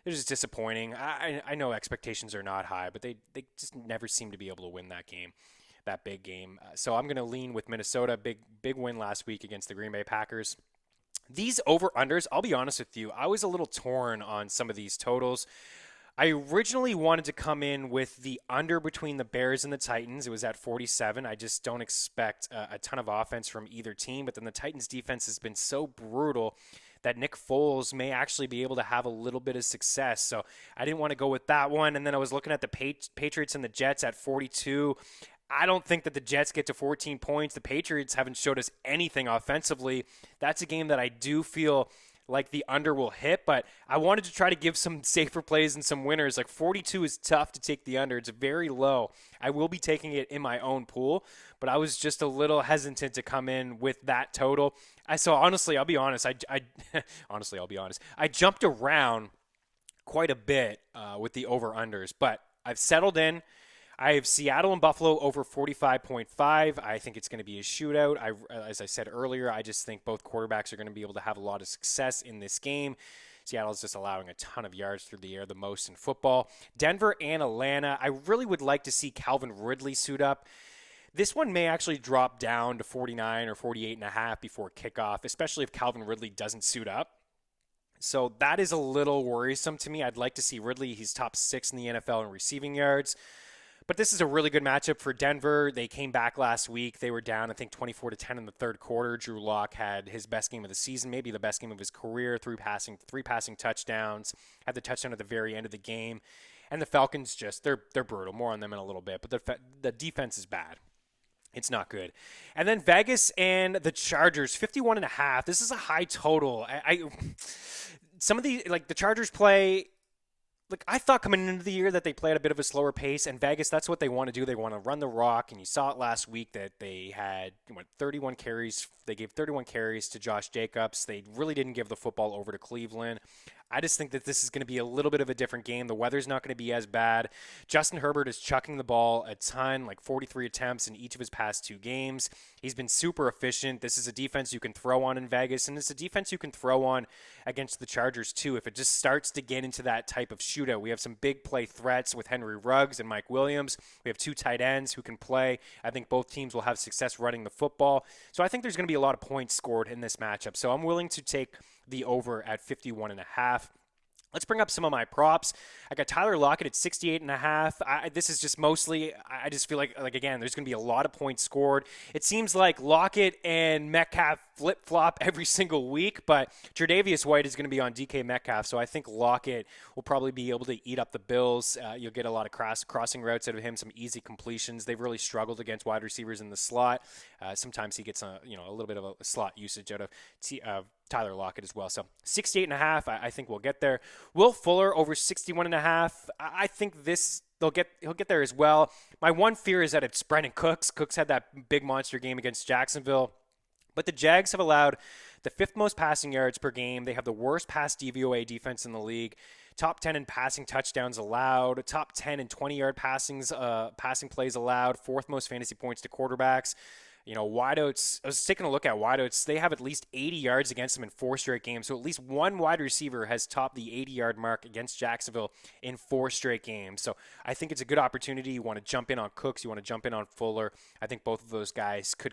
disappointing. I know expectations are not high, but they just never seem to be able to win that big game. So I'm going to lean with Minnesota. Big win last week against the Green Bay Packers. These over-unders, I'll be honest with you, I was a little torn on some of these totals. I originally wanted to come in with the under between the Bears and the Titans. It was at 47. I just don't expect a ton of offense from either team, but then the Titans defense has been so brutal that Nick Foles may actually be able to have a little bit of success. So I didn't want to go with that one. And then I was looking at the Patriots and the Jets at 42. I don't think that the Jets get to 14 points. The Patriots haven't showed us anything offensively. That's a game that I do feel like the under will hit, but I wanted to try to give some safer plays and some winners. Like 42 is tough to take the under. It's very low. I will be taking it in my own pool, but I was just a little hesitant to come in with that total. Honestly, I'll be honest. I jumped around quite a bit with the over-unders, but I've settled in. I have Seattle and Buffalo over 45.5. I think it's going to be a shootout. As I said earlier, I just think both quarterbacks are going to be able to have a lot of success in this game. Seattle is just allowing a ton of yards through the air, the most in football. Denver and Atlanta, I really would like to see Calvin Ridley suit up. This one may actually drop down to 49 or 48.5 before kickoff, especially if Calvin Ridley doesn't suit up. So that is a little worrisome to me. I'd like to see Ridley. He's top 6 in the NFL in receiving yards. But this is a really good matchup for Denver. They came back last week. They were down, I think, 24-10 in the third quarter. Drew Lock had his best game of the season, maybe the best game of his career, three passing touchdowns, had the touchdown at the very end of the game. And the Falcons they're brutal. More on them in a little bit. But the defense is bad. It's not good. And then Vegas and the Chargers, 51.5. This is a high total. Some of the, like the Chargers play, like I thought coming into the year that they play at a bit of a slower pace, and Vegas, that's what they want to do. They want to run the rock, and you saw it last week that they had 31 carries. They gave 31 carries to Josh Jacobs. They really didn't give the football over to Cleveland. I just think that this is going to be a little bit of a different game. The weather's not going to be as bad. Justin Herbert is chucking the ball a ton, like 43 attempts in each of his past 2 games. He's been super efficient. This is a defense you can throw on in Vegas, and it's a defense you can throw on against the Chargers too. If it just starts to get into that type of shootout, we have some big play threats with Henry Ruggs and Mike Williams. We have 2 tight ends who can play. I think both teams will have success running the football. So I think there's going to be a lot of points scored in this matchup. So I'm willing to take the over at 51.5. Let's bring up some of my props. I got Tyler Lockett at 68.5. This is just mostly, I just feel like again, there's going to be a lot of points scored. It seems like Lockett and Metcalf flip-flop every single week, but Tre'Davious White is going to be on DK Metcalf, so I think Lockett will probably be able to eat up the Bills. You'll get a lot of crossing routes out of him, some easy completions. They've really struggled against wide receivers in the slot. Sometimes he gets a little bit of a slot usage out of Tyler Lockett as well. So 68.5, I think we'll get there. Will Fuller over 61.5. I think he'll get there as well. My one fear is that it's Brandon Cooks. Cooks had that big monster game against Jacksonville. But the Jags have allowed the 5th most passing yards per game. They have the worst pass DVOA defense in the league. Top 10 in passing touchdowns allowed. Top 10 in 20-yard passing plays allowed. 4th most fantasy points to quarterbacks. Wideouts, I was taking a look at wideouts. They have at least 80 yards against them in 4 straight games. So at least one wide receiver has topped the 80-yard mark against Jacksonville in 4 straight games. So I think it's a good opportunity. You want to jump in on Cooks. You want to jump in on Fuller. I think both of those guys could,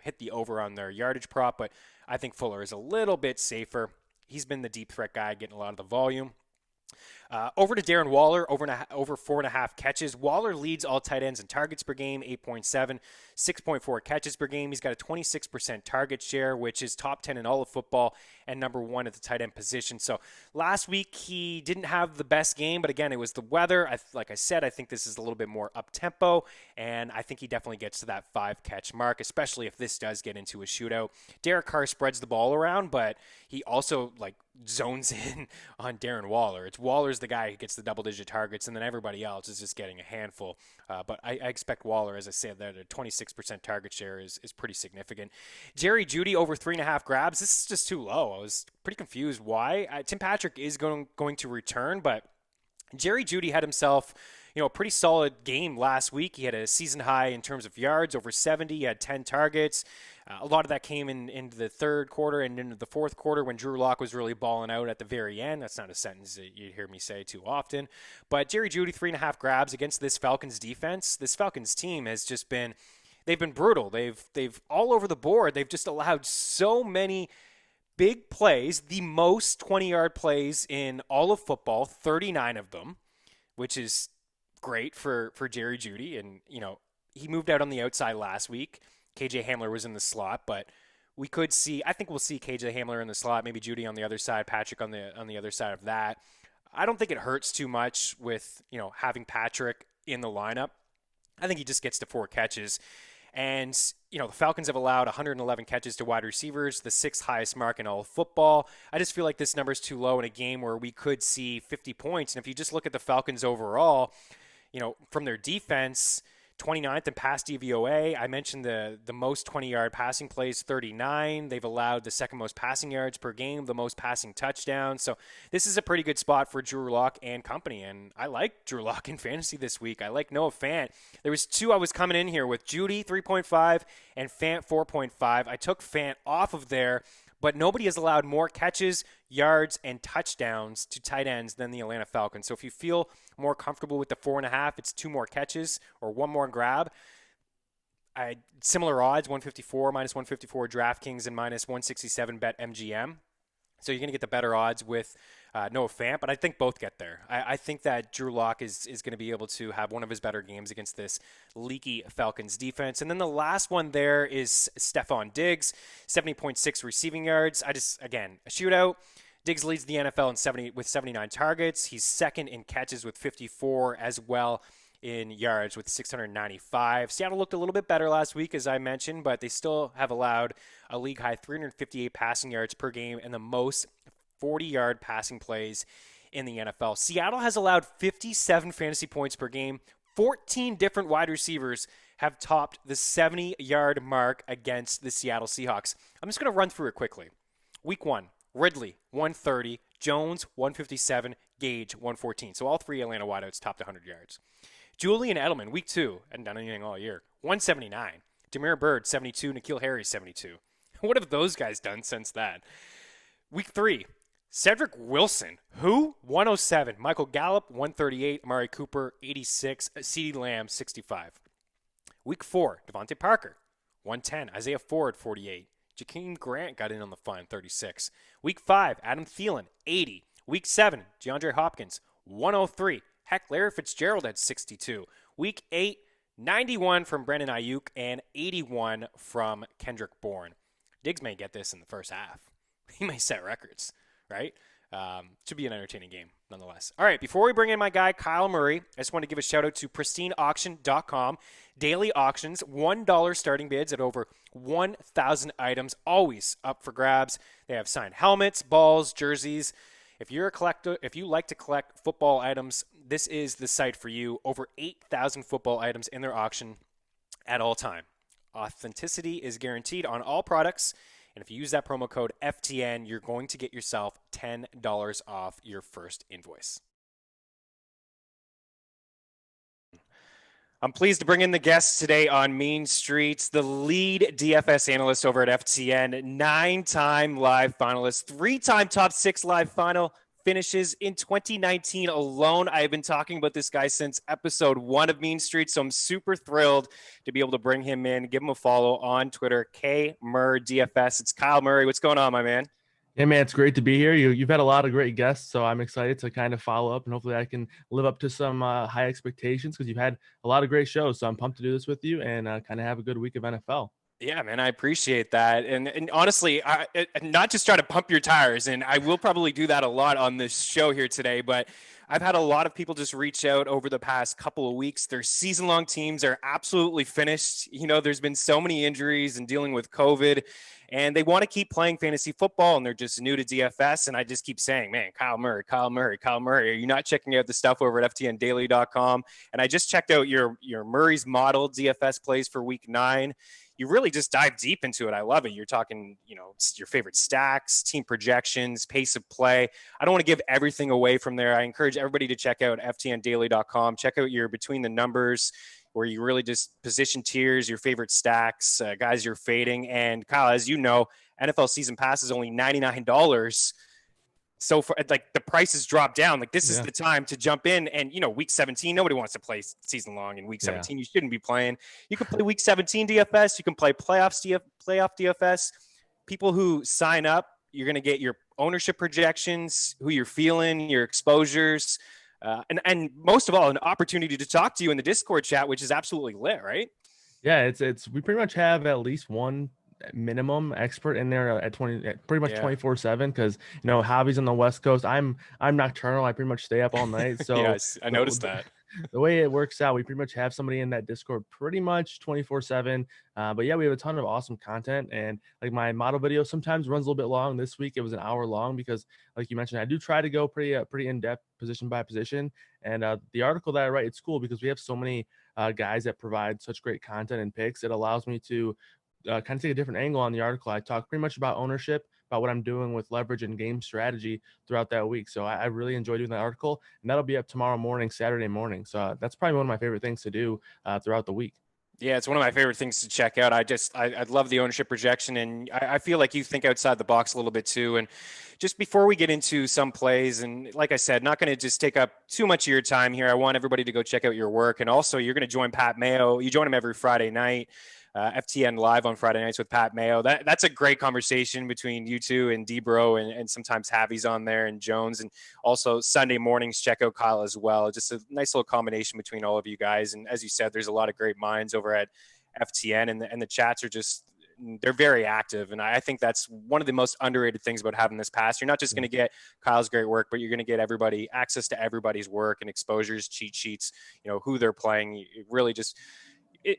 hit the over on their yardage prop. But I think Fuller is a little bit safer. He's been the deep threat guy, getting a lot of the volume. Over to Darren Waller, over 4.5 catches. Waller leads all tight ends in targets per game, 8.7, 6.4 catches per game. He's got a 26% target share, which is top 10 in all of football and number 1 at the tight end position. So last week he didn't have the best game, but again, it was the weather. Like I said, I think this is a little bit more up-tempo, and I think he definitely gets to that 5-catch mark, especially if this does get into a shootout. Derek Carr spreads the ball around, but he also zones in on Darren Waller. It's Waller's the guy who gets the double-digit targets, and then everybody else is just getting a handful. But I expect Waller, as I said, that a 26% target share is pretty significant. Jerry Jeudy over 3.5 grabs. This is just too low. I was pretty confused why. Tim Patrick is going to return, but Jerry Jeudy had himself a pretty solid game last week. He had a season high in terms of yards, over 70. He had 10 targets. A lot of that came into the third quarter and into the fourth quarter when Drew Lock was really balling out at the very end. That's not a sentence that you hear me say too often. But Jerry Jeudy, 3.5 grabs against this Falcons defense. This Falcons team has just been, they've been brutal. They've all over the board. They've just allowed so many big plays, the most 20-yard plays in all of football, 39 of them, which is great for Jerry Jeudy. And, he moved out on the outside last week. KJ Hamler was in the slot, but I think we'll see KJ Hamler in the slot, maybe Jeudy on the other side, Patrick on the other side of that. I don't think it hurts too much with, having Patrick in the lineup. I think he just gets to 4 catches. And, the Falcons have allowed 111 catches to wide receivers, the 6th highest mark in all of football. I just feel like this number is too low in a game where we could see 50 points. And if you just look at the Falcons overall, from their defense, 29th in pass DVOA. I mentioned the most 20-yard passing plays, 39. They've allowed the 2nd most passing yards per game, the most passing touchdowns. So this is a pretty good spot for Drew Lock and company. And I like Drew Lock in fantasy this week. I like Noah Fant. There was 2 I was coming in here with, Jeudy 3.5 and Fant 4.5. I took Fant off of there, but nobody has allowed more catches, yards, and touchdowns to tight ends than the Atlanta Falcons. So if you feel more comfortable with the 4.5, it's 2 more catches or 1 more grab. Similar odds, 154, minus 154 DraftKings, and minus 167 bet MGM. So you're going to get the better odds with Noah Fant, but I think both get there. I think that Drew Lock is going to be able to have one of his better games against this leaky Falcons defense. And then the last one there is Stephon Diggs, 70.6 receiving yards. Again, a shootout. Diggs leads the NFL with 79 targets. He's second in catches with 54 as well in yards with 695. Seattle looked a little bit better last week, as I mentioned, but they still have allowed a league-high 358 passing yards per game and the most 40-yard passing plays in the NFL. Seattle has allowed 57 fantasy points per game. 14 different wide receivers have topped the 70-yard mark against the Seattle Seahawks. I'm just going to run through it quickly. Week 1, Ridley, 130. Jones, 157. Gage, 114. So all three Atlanta wideouts topped 100 yards. Julian Edelman, week 2, hadn't done anything all year, 179. Damiere Byrd, 72. N'Keal Harry, 72. What have those guys done since that? Week 3, Cedric Wilson, 107. Michael Gallup, 138. Amari Cooper, 86. CeeDee Lamb, 65. Week 4, Devontae Parker, 110. Isaiah Ford, 48. Jakeem Grant got in on the fun, 36. Week 5, Adam Thielen, 80. Week 7, DeAndre Hopkins, 103. Heck, Larry Fitzgerald had 62. Week 8, 91 from Brandon Ayuk and 81 from Kendrick Bourne. Diggs may get this in the first half. He may set records, right? Should be an entertaining game, nonetheless. All right, before we bring in my guy, Kyle Murray, I just want to give a shout-out to pristineauction.com. Daily auctions, $1 starting bids at over 1,000 items, always up for grabs. They have signed helmets, balls, jerseys. If you're a collector, if you like to collect football items, this is the site for you. Over 8,000 football items in their auction at all time. Authenticity is guaranteed on all products. And if you use that promo code FTN, you're going to get yourself $10 off your first invoice. I'm pleased to bring in the guests today on Mean Streets, the lead DFS analyst over at FTN, 9-time live finalist, 3-time top 6 live final finishes in 2019 alone. I've been talking about this guy since episode 1 of Mean Streets, so I'm super thrilled to be able to bring him in. Give him a follow on Twitter, KMurDFS. It's Kyle Murray. What's going on, my man? Yeah, man, it's great to be here. You've had a lot of great guests, so I'm excited to kind of follow up, and hopefully I can live up to some high expectations because you've had a lot of great shows. So I'm pumped to do this with you and kind of have a good week of NFL. Yeah, man, I appreciate that. And honestly, not just try to pump your tires, and I will probably do that a lot on this show here today, but I've had a lot of people just reach out over the past couple of weeks. Their season-long teams are absolutely finished. You know, there's been so many injuries and dealing with COVID, and they want to keep playing fantasy football, and they're just new to DFS, and I just keep saying, man, Kyle Murray, are you not checking out the stuff over at FTNDaily.com? And I just checked out your Murray's Model DFS plays for week 9. You really just dive deep into it. I love it. You're talking, your favorite stacks, team projections, pace of play. I don't want to give everything away from there. I encourage everybody to check out FTNDaily.com. Check out your Between the Numbers, where you really just position tiers, your favorite stacks, guys you're fading. And Kyle, as you know, NFL Season Pass is only $99. So for the price has dropped down. This is the time to jump in. And week 17, nobody wants to play season long in week 17. You shouldn't be playing. You can play week 17 DFS. You can play playoff DFS. People who sign up, you're going to get your ownership projections, who you're feeling, your exposures, and most of all, an opportunity to talk to you in the Discord chat, which is absolutely lit, right? Yeah, it's we pretty much have at least one minimum expert in there at pretty much 24/7 because Javi's on the West Coast. I'm nocturnal. I pretty much stay up all night. So yes, I noticed that. The way it works out, we pretty much have somebody in that Discord pretty much 24/7. But yeah, we have a ton of awesome content, and like my model video sometimes runs a little bit long. This week it was an hour long because, like you mentioned, I do try to go pretty in depth, position by position. And the article that I write, it's cool because we have so many guys that provide such great content and picks. It allows me to kind of take a different angle on the article. I talk pretty much about ownership, about what I'm doing with leverage and game strategy throughout that week. So I really enjoy doing that article, and that'll be up tomorrow morning, Saturday morning. So that's probably one of my favorite things to do throughout the week. Yeah, it's one of my favorite things to check out. I love the ownership projection, and I feel like you think outside the box a little bit too. And just before we get into some plays, and like I said, not going to just take up too much of your time here. I want everybody to go check out your work, and also you're going to join Pat Mayo. You join him every Friday night. FTN Live on Friday nights with Pat Mayo. That's a great conversation between you two and Debro, and sometimes Javi's on there and Jones, and also Sunday mornings check out Kyle as well. Just a nice little combination between all of you guys. And as you said, there's a lot of great minds over at FTN, and the chats are just, they're very active. And I think that's one of the most underrated things about having this pass. You're not just going to get Kyle's great work, but you're going to get everybody access to everybody's work and exposures, cheat sheets, who they're playing. You really just,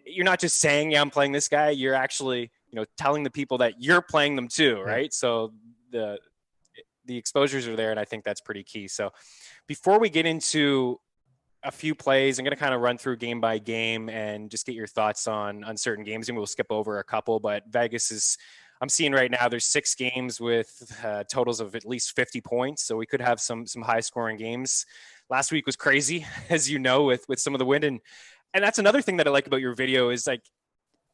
you're not just saying, yeah, I'm playing this guy. You're actually, telling the people that you're playing them too. Right. Yeah. So the exposures are there. And I think that's pretty key. So before we get into a few plays, I'm going to kind of run through game by game and just get your thoughts on certain games, and we'll skip over a couple. But Vegas is, I'm seeing right now, there's 6 games with totals of at least 50 points. So we could have some high scoring games. Last week was crazy, as you know, with some of the wind. And that's another thing that I like about your video is like,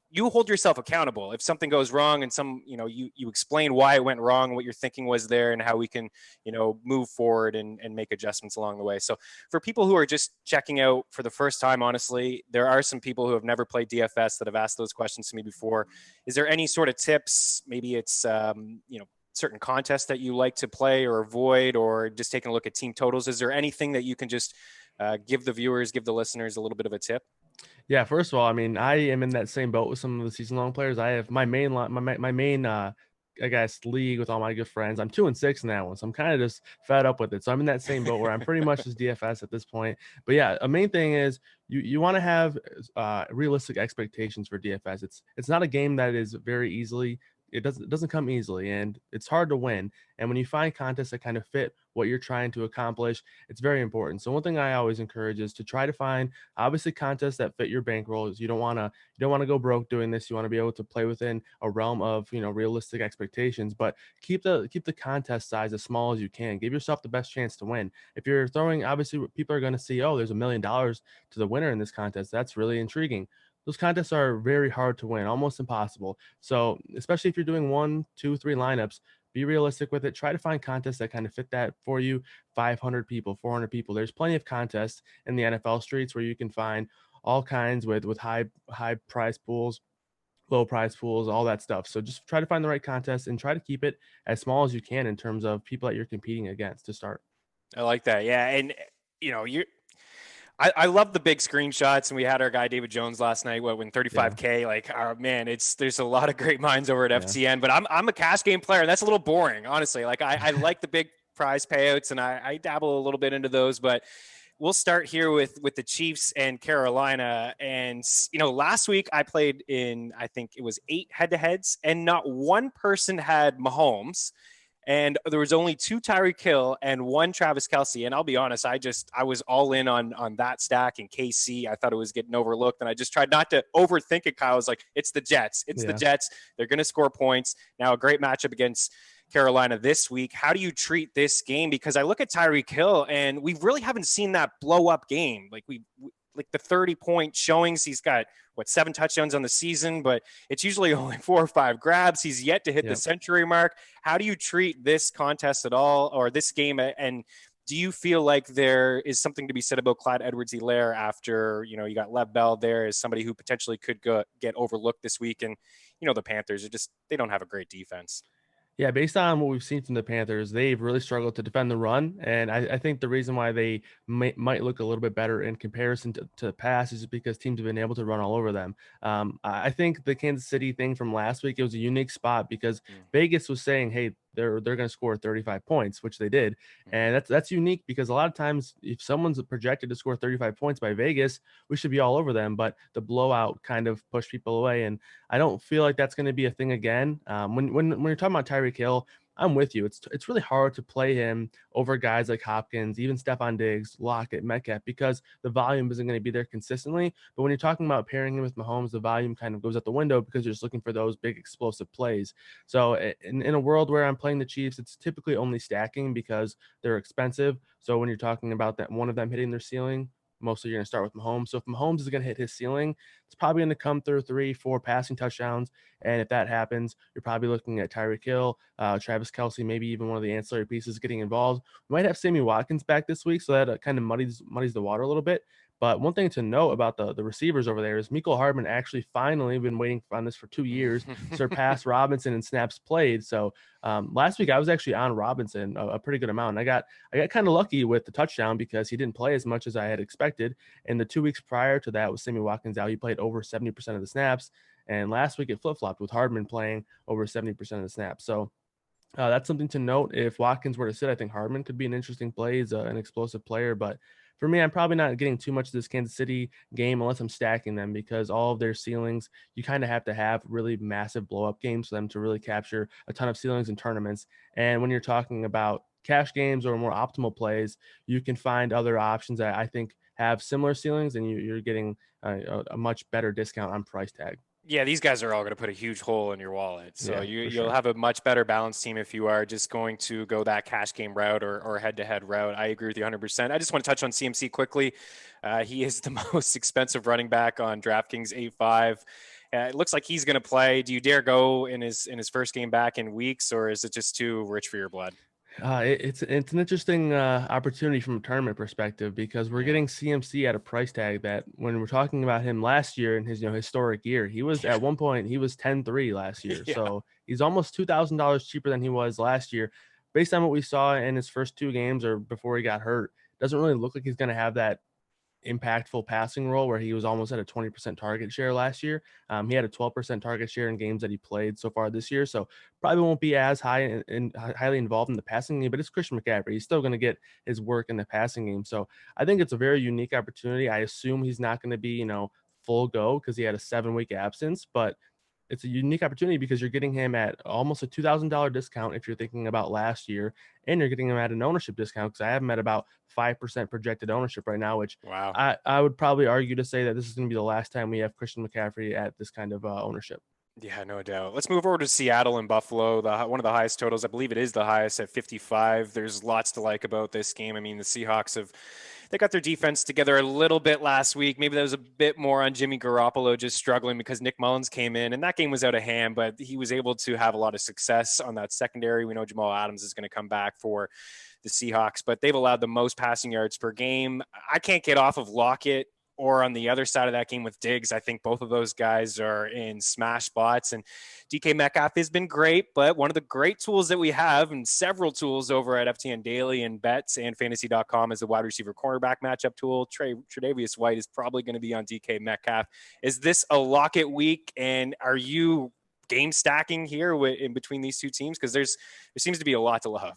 you hold yourself accountable. If something goes wrong and you explain why it went wrong, what your thinking was there, and how we can, move forward and make adjustments along the way. So for people who are just checking out for the first time, honestly, there are some people who have never played DFS that have asked those questions to me before. Is there any sort of tips? Maybe it's, certain contests that you like to play or avoid, or just taking a look at team totals. Is there anything that you can just give the viewers, give the listeners a little bit of a tip? Yeah, first of all, I mean, I am in that same boat with some of the season-long players. I have my main, I guess, league with all my good friends. I'm 2-6 in that one, so I'm kind of just fed up with it. So I'm in that same boat where I'm pretty much just DFS at this point. But yeah, a main thing is you want to have realistic expectations for DFS. It's not a game that is very easily. It doesn't come easily, and it's hard to win. And when you find contests that kind of fit what you're trying to accomplish, it's very important. So one thing I always encourage is to try to find obviously contests that fit your bankrolls. You don't want to go broke doing this. You want to be able to play within a realm of realistic expectations, but keep the contest size as small as you can. Give yourself the best chance to win. If you're throwing, obviously people are going to see, oh, there's $1 million to the winner in this contest. That's really intriguing. Those contests are very hard to win, almost impossible. So especially if you're doing 1, 2, 3 lineups, be realistic with it. Try to find contests that kind of fit that for you. 500 people, 400 people. There's plenty of contests in the NFL streets where you can find all kinds with high prize pools, low prize pools, all that stuff. So just try to find the right contest and try to keep it as small as you can in terms of people that you're competing against to start. I like that. Yeah. And I love the big screenshots, and we had our guy David Jones last night. When 35K, yeah. Like, oh man, there's a lot of great minds over at FTN. But I'm a cash game player, and that's a little boring, honestly. Like I like the big prize payouts, and I dabble a little bit into those. But we'll start here with the Chiefs and Carolina. And last week I played in, I think it was 8 head-to-heads, and not one person had Mahomes. And there was only 2 Tyreek Hill and 1 Travis Kelce. And I'll be honest, I was all in on that stack in KC. I thought it was getting overlooked, and I just tried not to overthink it. Kyle was like, it's the Jets. It's the Jets. They're going to score points. Now a great matchup against Carolina this week. How do you treat this game? Because I look at Tyreek Hill, and we really haven't seen that blow up game. Like like the 30-point showings. He's got 7 touchdowns on the season, but it's usually only 4 or 5 grabs. He's yet to hit the century mark. How do you treat this contest at all, or this game? And do you feel like there is something to be said about Clyde Edwards-Helaire after, you got Lev Bell there as somebody who potentially could get overlooked this week? And, the Panthers they don't have a great defense. Yeah, based on what we've seen from the Panthers, they've really struggled to defend the run. And I think the reason why they might look a little bit better in comparison to pass is because teams have been able to run all over them. I think the Kansas City thing from last week, it was a unique spot because Vegas was saying, hey, they're going to score 35 points, which they did. And that's unique because a lot of times if someone's projected to score 35 points by Vegas, we should be all over them. But the blowout kind of pushed people away. And I don't feel like that's going to be a thing again. When you're talking about Tyreek Hill, I'm with you. It's really hard to play him over guys like Hopkins, even Stephon Diggs, Lockett, Metcalf, because the volume isn't going to be there consistently. But when you're talking about pairing him with Mahomes, the volume kind of goes out the window because you're just looking for those big explosive plays. So in a world where I'm playing the Chiefs, it's typically only stacking because they're expensive. So when you're talking about that one of them hitting their ceiling, mostly you're going to start with Mahomes. So if Mahomes is going to hit his ceiling, it's probably going to come through 3, 4 passing touchdowns. And if that happens, you're probably looking at Tyreek Hill, Travis Kelce, maybe even one of the ancillary pieces getting involved. We might have Sammy Watkins back this week, so that kind of muddies the water a little bit. But one thing to note about the receivers over there is Mecole Hardman actually finally been waiting on this for 2 years, surpassed Robinson in snaps played. So last week I was actually on Robinson a pretty good amount. And I got kind of lucky with the touchdown because he didn't play as much as I had expected. And the 2 weeks prior to that with Sammy Watkins out, he played over 70% of the snaps. And last week it flip-flopped with Hardman playing over 70% of the snaps. So that's something to note. If Watkins were to sit, I think Hardman could be an interesting play. He's an explosive player, but for me, I'm probably not getting too much of this Kansas City game unless I'm stacking them because all of their ceilings, you kind of have to have really massive blow up games for them to really capture a ton of ceilings in tournaments. And when you're talking about cash games or more optimal plays, you can find other options that I think have similar ceilings, and you're getting a much better discount on price tag. Yeah, these guys are all going to put a huge hole in your wallet. So Yeah, for you'll sure. have a much better balanced team if you are just going to go that cash game route or head-to-head route. I agree with you 100%. I just want to touch on CMC quickly. He is the most expensive running back on DraftKings 8.5. It looks like he's going to play. Do you dare go in his first game back in weeks, or is it just too rich for your blood? It's an interesting opportunity from a tournament perspective because we're Yeah. getting CMC at a price tag that when we're talking about him last year in his historic year, he was Yeah. at one point he was 10-3 last year. Yeah. So he's almost $2,000 cheaper than he was last year. Based on what we saw in his first 2 games or before he got hurt, doesn't really look like he's going to have that impactful passing role where he was almost at a 20% target share last year. He had a 12% target share in games that he played so far this year. So probably won't be as highly involved in the passing game, but it's Christian McCaffrey. He's still going to get his work in the passing game. So I think it's a very unique opportunity. I assume he's not going to be, full go because he had a 7-week absence, but it's a unique opportunity because you're getting him at almost a $2,000 discount if you're thinking about last year, and you're getting him at an ownership discount because I have him at about 5% projected ownership right now, which Wow. I would probably argue to say that this is going to be the last time we have Christian McCaffrey at this kind of ownership. Yeah, no doubt. Let's move over to Seattle and Buffalo. One of the highest totals, I believe it is the highest at 55. There's lots to like about this game. I mean, the Seahawks they got their defense together a little bit last week. Maybe that was a bit more on Jimmy Garoppolo just struggling because Nick Mullins came in and that game was out of hand, but he was able to have a lot of success on that secondary. We know Jamal Adams is going to come back for the Seahawks, but they've allowed the most passing yards per game. I can't get off of Lockett or on the other side of that game with Diggs. I think both of those guys are in smash spots. And DK Metcalf has been great, but one of the great tools that we have and several tools over at FTN Daily and Bets and Fantasy.com is the wide receiver cornerback matchup tool. Tre'Davious White is probably going to be on DK Metcalf. Is this a Lockett week? And are you game stacking here in between these two teams? Because there seems to be a lot to love.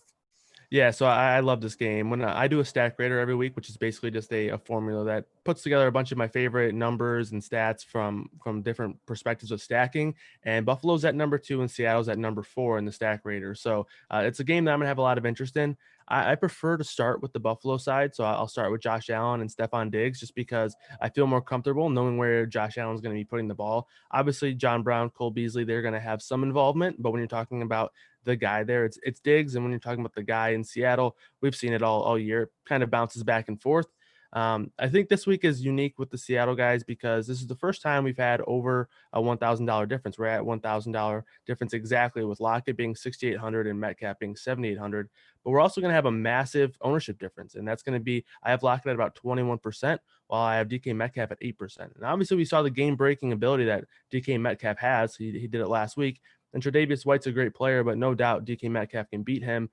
Yeah, so I love this game. When I do a stack grader every week, which is basically just a formula that puts together a bunch of my favorite numbers and stats from different perspectives of stacking. And Buffalo's at number 2 and Seattle's at number 4 in the stack grader. So it's a game that I'm gonna have a lot of interest in. I prefer to start with the Buffalo side, so I'll start with Josh Allen and Stephon Diggs just because I feel more comfortable knowing where Josh Allen's going to be putting the ball. Obviously, John Brown, Cole Beasley, they're going to have some involvement, but when you're talking about the guy there, it's Diggs, and when you're talking about the guy in Seattle, we've seen it all year. It kind of bounces back and forth. I think this week is unique with the Seattle guys because this is the first time we've had over a $1,000 difference. We're at $1,000 difference exactly with Lockett being 6,800 and Metcalf being 7,800. But we're also going to have a massive ownership difference, and that's going to be I have Lockett at about 21%, while I have DK Metcalf at 8%. And obviously, we saw the game-breaking ability that DK Metcalf has. He did it last week. And Tre'Davious White's a great player, but no doubt DK Metcalf can beat him.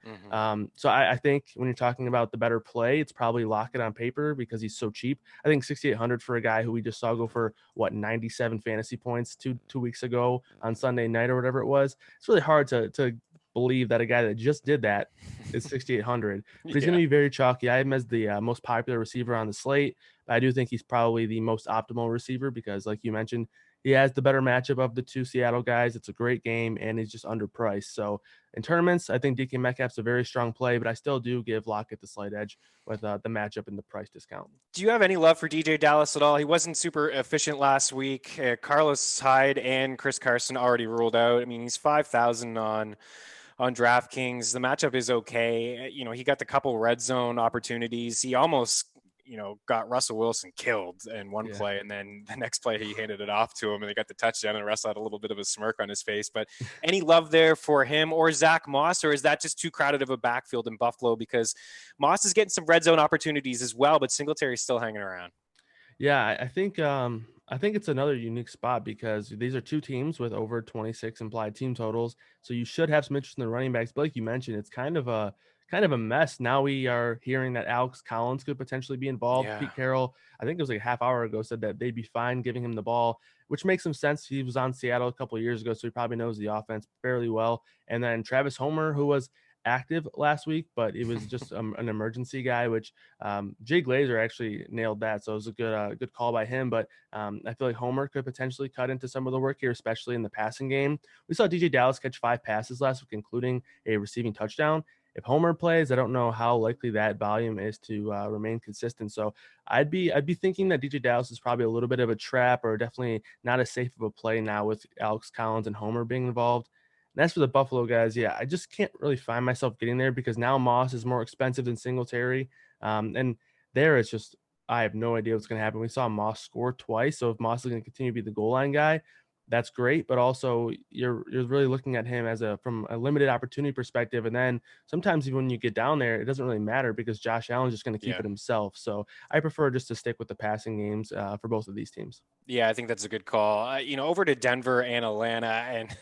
So I think when you're talking about the better play, it's probably Lockett on paper because he's so cheap. I think 6,800 for a guy who we just saw go for 97 fantasy points two weeks ago on Sunday night or whatever it was. It's really hard to believe that a guy that just did that is 6,800. But he's going to be very chalky. I have him as the most popular receiver on the slate. But I do think he's probably the most optimal receiver because, like you mentioned, he has the better matchup of the two Seattle guys. It's a great game, and he's just underpriced. So in tournaments, I think DK Metcalf's a very strong play, but I still do give Lockett the slight edge with the matchup and the price discount. Do you have any love for DJ Dallas at all? He wasn't super efficient last week. Carlos Hyde and Chris Carson already ruled out. I mean, he's 5,000 on DraftKings. The matchup is okay. He got the couple red zone opportunities. He almost got Russell Wilson killed in one play, and then the next play he handed it off to him, and they got the touchdown, and Russell had a little bit of a smirk on his face. But any love there for him or Zach Moss, or is that just too crowded of a backfield in Buffalo? Because Moss is getting some red zone opportunities as well, but Singletary's still hanging around. Yeah, I think it's another unique spot because these are two teams with over 26 implied team totals. So you should have some interest in the running backs. But like you mentioned, it's kind of a mess. Now we are hearing that Alex Collins could potentially be involved. Yeah. Pete Carroll, I think it was like a half hour ago, said that they'd be fine giving him the ball, which makes some sense. He was on Seattle a couple of years ago, so he probably knows the offense fairly well. And then Travis Homer, who was active last week, but it was just an emergency guy, which Jay Glazer actually nailed that. So it was a good call by him. But I feel like Homer could potentially cut into some of the work here, especially in the passing game. We saw DJ Dallas catch 5 passes last week, including a receiving touchdown. If Homer plays, I don't know how likely that volume is to remain consistent. So I'd be thinking that DJ Dallas is probably a little bit of a trap, or definitely not as safe of a play now with Alex Collins and Homer being involved. And as for the Buffalo guys, yeah, I just can't really find myself getting there because now Moss is more expensive than Singletary. And there it's just, I have no idea what's going to happen. We saw Moss score twice. So if Moss is going to continue to be the goal line guy, that's great. But also you're really looking at him as from a limited opportunity perspective. And then sometimes even when you get down there, it doesn't really matter because Josh Allen's just going to keep Yeah. it himself. So I prefer just to stick with the passing games for both of these teams. Yeah, I think that's a good call. Over to Denver and Atlanta, and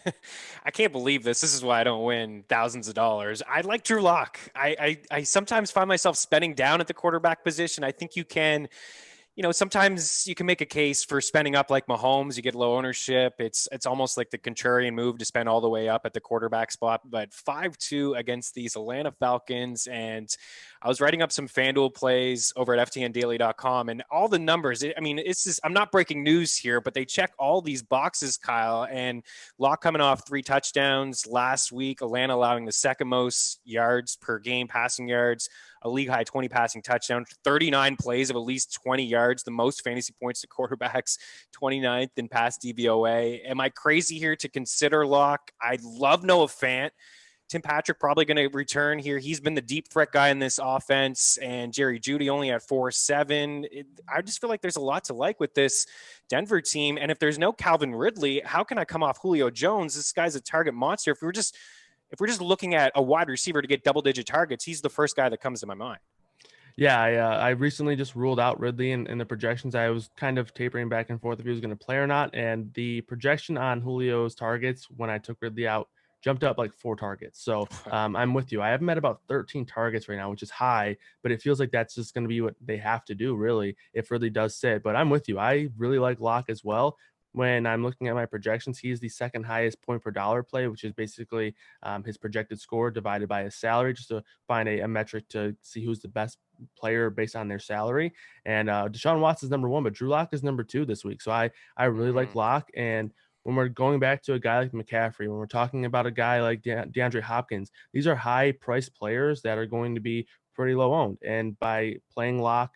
I can't believe this. This is why I don't win thousands of dollars. I like Drew Lock. I sometimes find myself spending down at the quarterback position. I think you can, sometimes you can make a case for spending up like Mahomes. You get low ownership. It's almost like the contrarian move to spend all the way up at the quarterback spot. But 5-2 against these Atlanta Falcons, and I was writing up some FanDuel plays over at FTNDaily.com, and all the numbers. It's just, I'm not breaking news here, but they check all these boxes, Kyle. And Locke coming off 3 touchdowns last week. Atlanta allowing the second most yards per game, passing yards, a league high 20 passing touchdowns, 39 plays of at least 20 yards, the most fantasy points to quarterbacks, 29th in pass DVOA. Am I crazy here to consider Locke? I love Noah Fant. Tim Patrick probably going to return here. He's been the deep threat guy in this offense, and Jerry Jeudy only at 4.7. I just feel like there's a lot to like with this Denver team. And if there's no Calvin Ridley, how can I come off Julio Jones? This guy's a target monster. If we're just looking at a wide receiver to get double-digit targets, he's the first guy that comes to my mind. Yeah, I recently just ruled out Ridley in the projections. I was kind of tapering back and forth if he was going to play or not. And the projection on Julio's targets when I took Ridley out jumped up like 4 targets. So I'm with you. I have him at about 13 targets right now, which is high, but it feels like that's just going to be what they have to do, really, if Ridley does sit. But I'm with you. I really like Locke as well. When I'm looking at my projections, he's the second highest point per dollar play, which is basically his projected score divided by his salary, just to find a metric to see who's the best player based on their salary. And Deshaun Watson's number 1, but Drew Lock is number 2 this week. So I really like Lock. And when we're going back to a guy like McCaffrey, when we're talking about a guy like DeAndre Hopkins, these are high priced players that are going to be pretty low owned. And by playing Lock,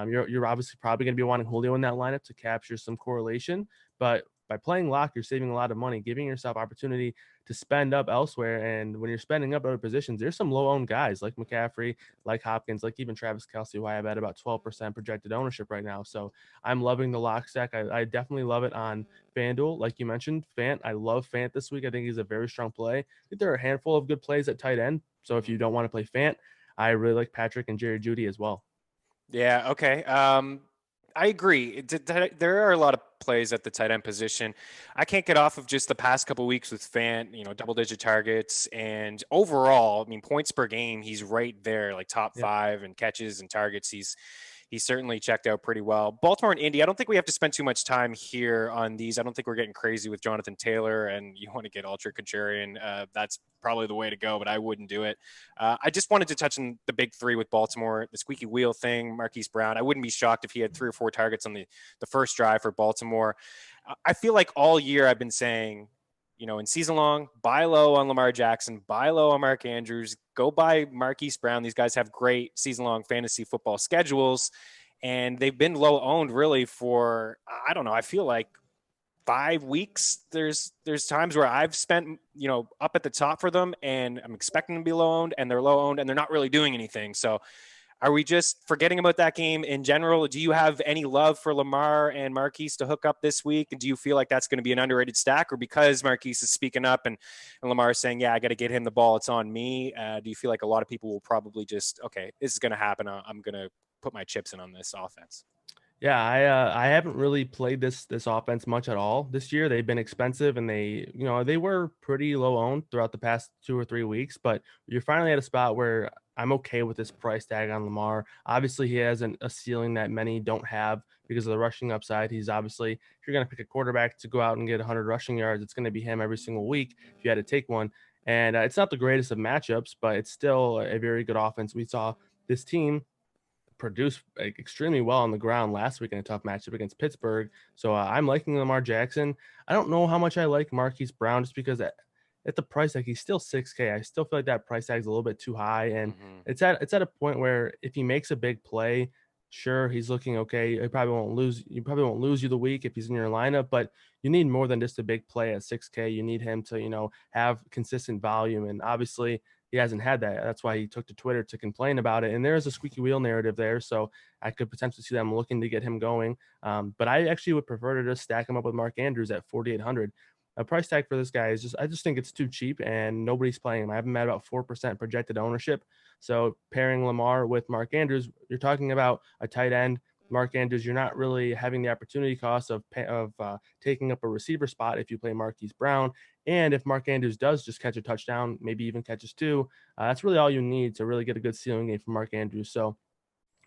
you're obviously probably going to be wanting Julio in that lineup to capture some correlation. But by playing Lock, you're saving a lot of money, giving yourself opportunity to spend up elsewhere. And when you're spending up other positions, there's some low-owned guys like McCaffrey, like Hopkins, like even Travis Kelce, who I have at about 12% projected ownership right now. So I'm loving the Lock stack. I definitely love it on FanDuel. Like you mentioned, Fant, I love Fant this week. I think he's a very strong play. I think there are a handful of good plays at tight end. So if you don't want to play Fant, I really like Patrick and Jerry Jeudy as well. Yeah, okay. I agree. There are a lot of plays at the tight end position. I can't get off of just the past couple of weeks with Fant, double-digit targets. And overall, points per game, he's right there, like top 5 and catches and targets. He's certainly checked out pretty well. Baltimore and Indy, I don't think we have to spend too much time here on these. I don't think we're getting crazy with Jonathan Taylor, and you want to get ultra contrarian. That's probably the way to go, but I wouldn't do it. I just wanted to touch on the big 3 with Baltimore, the squeaky wheel thing, Marquise Brown. I wouldn't be shocked if he had 3 or 4 targets on the first drive for Baltimore. I feel like all year I've been saying, in season long, buy low on Lamar Jackson, buy low on Mark Andrews, go buy Marquise Brown. These guys have great season long fantasy football schedules, and they've been low owned really for, I don't know, I feel like 5 weeks. There's times where I've spent, up at the top for them, and I'm expecting them to be low owned, and they're low owned and they're not really doing anything. So are we just forgetting about that game in general? Do you have any love for Lamar and Marquise to hook up this week? And do you feel like that's going to be an underrated stack? Or because Marquise is speaking up and Lamar is saying, yeah, I got to get him the ball, it's on me. Do you feel like a lot of people will probably just, okay, this is going to happen, I'm going to put my chips in on this offense? Yeah, I haven't really played this offense much at all this year. They've been expensive and they were pretty low owned throughout the past 2 or 3 weeks, but you're finally at a spot where I'm okay with this price tag on Lamar. Obviously, he has a ceiling that many don't have because of the rushing upside. He's obviously, if you're going to pick a quarterback to go out and get 100 rushing yards, it's going to be him every single week if you had to take one. And it's not the greatest of matchups, but it's still a very good offense. We saw this team produced like, extremely well on the ground last week in a tough matchup against Pittsburgh. So I'm liking Lamar Jackson. I don't know how much I like Marquise Brown just because at the price tag he's still 6K. I still feel like that price tag is a little bit too high, and Hmm. it's at a point where if he makes a big play, sure he's looking okay. He probably won't lose. You probably won't lose you the week if he's in your lineup, but you need more than just a big play at 6K. You need him to have consistent volume, and obviously he hasn't had that. That's why he took to Twitter to complain about it. And there is a squeaky wheel narrative there. So I could potentially see them looking to get him going. But I actually would prefer to just stack him up with Mark Andrews at 4,800. A price tag for this guy is I just think it's too cheap and nobody's playing him. I have him at about 4% projected ownership. So pairing Lamar with Mark Andrews, you're talking about a tight end. Mark Andrews, you're not really having the opportunity cost of taking up a receiver spot if you play Marquise Brown. And if Mark Andrews does just catch a touchdown, maybe even catches two, that's really all you need to really get a good ceiling game from Mark Andrews. So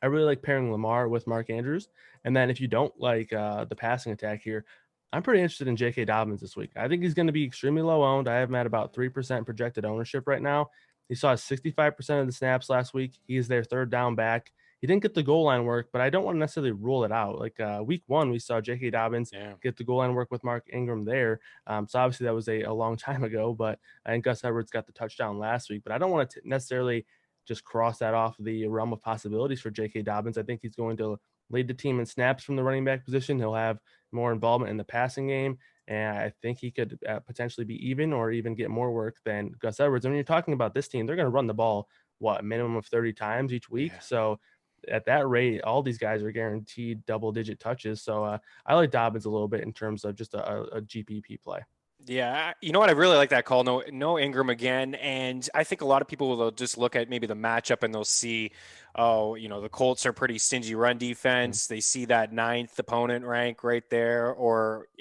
I really like pairing Lamar with Mark Andrews. And then if you don't like the passing attack here, I'm pretty interested in J.K. Dobbins this week. I think he's going to be extremely low owned. I have him at about 3% projected ownership right now. He saw 65% of the snaps last week. He is their third down back. He didn't get the goal line work, but I don't want to necessarily rule it out. Like week one, we saw J.K. Dobbins Yeah. get the goal line work with Mark Ingram there. So obviously that was a long time ago, but I think Gus Edwards got the touchdown last week. But I don't want to necessarily just cross that off the realm of possibilities for J.K. Dobbins. I think he's going to lead the team in snaps from the running back position. He'll have more involvement in the passing game, and I think he could potentially be even or even get more work than Gus Edwards. And when you're talking about this team, they're going to run the ball a minimum of 30 times each week. Yeah. So at that rate, all these guys are guaranteed double-digit touches. So I like Dobbins a little bit in terms of just a GPP play. Yeah, you know what? I really like that call. No Ingram again, and I think a lot of people will just look at maybe the matchup and they'll see, oh, the Colts are pretty stingy run Mm. defense. They see that ninth opponent rank right there,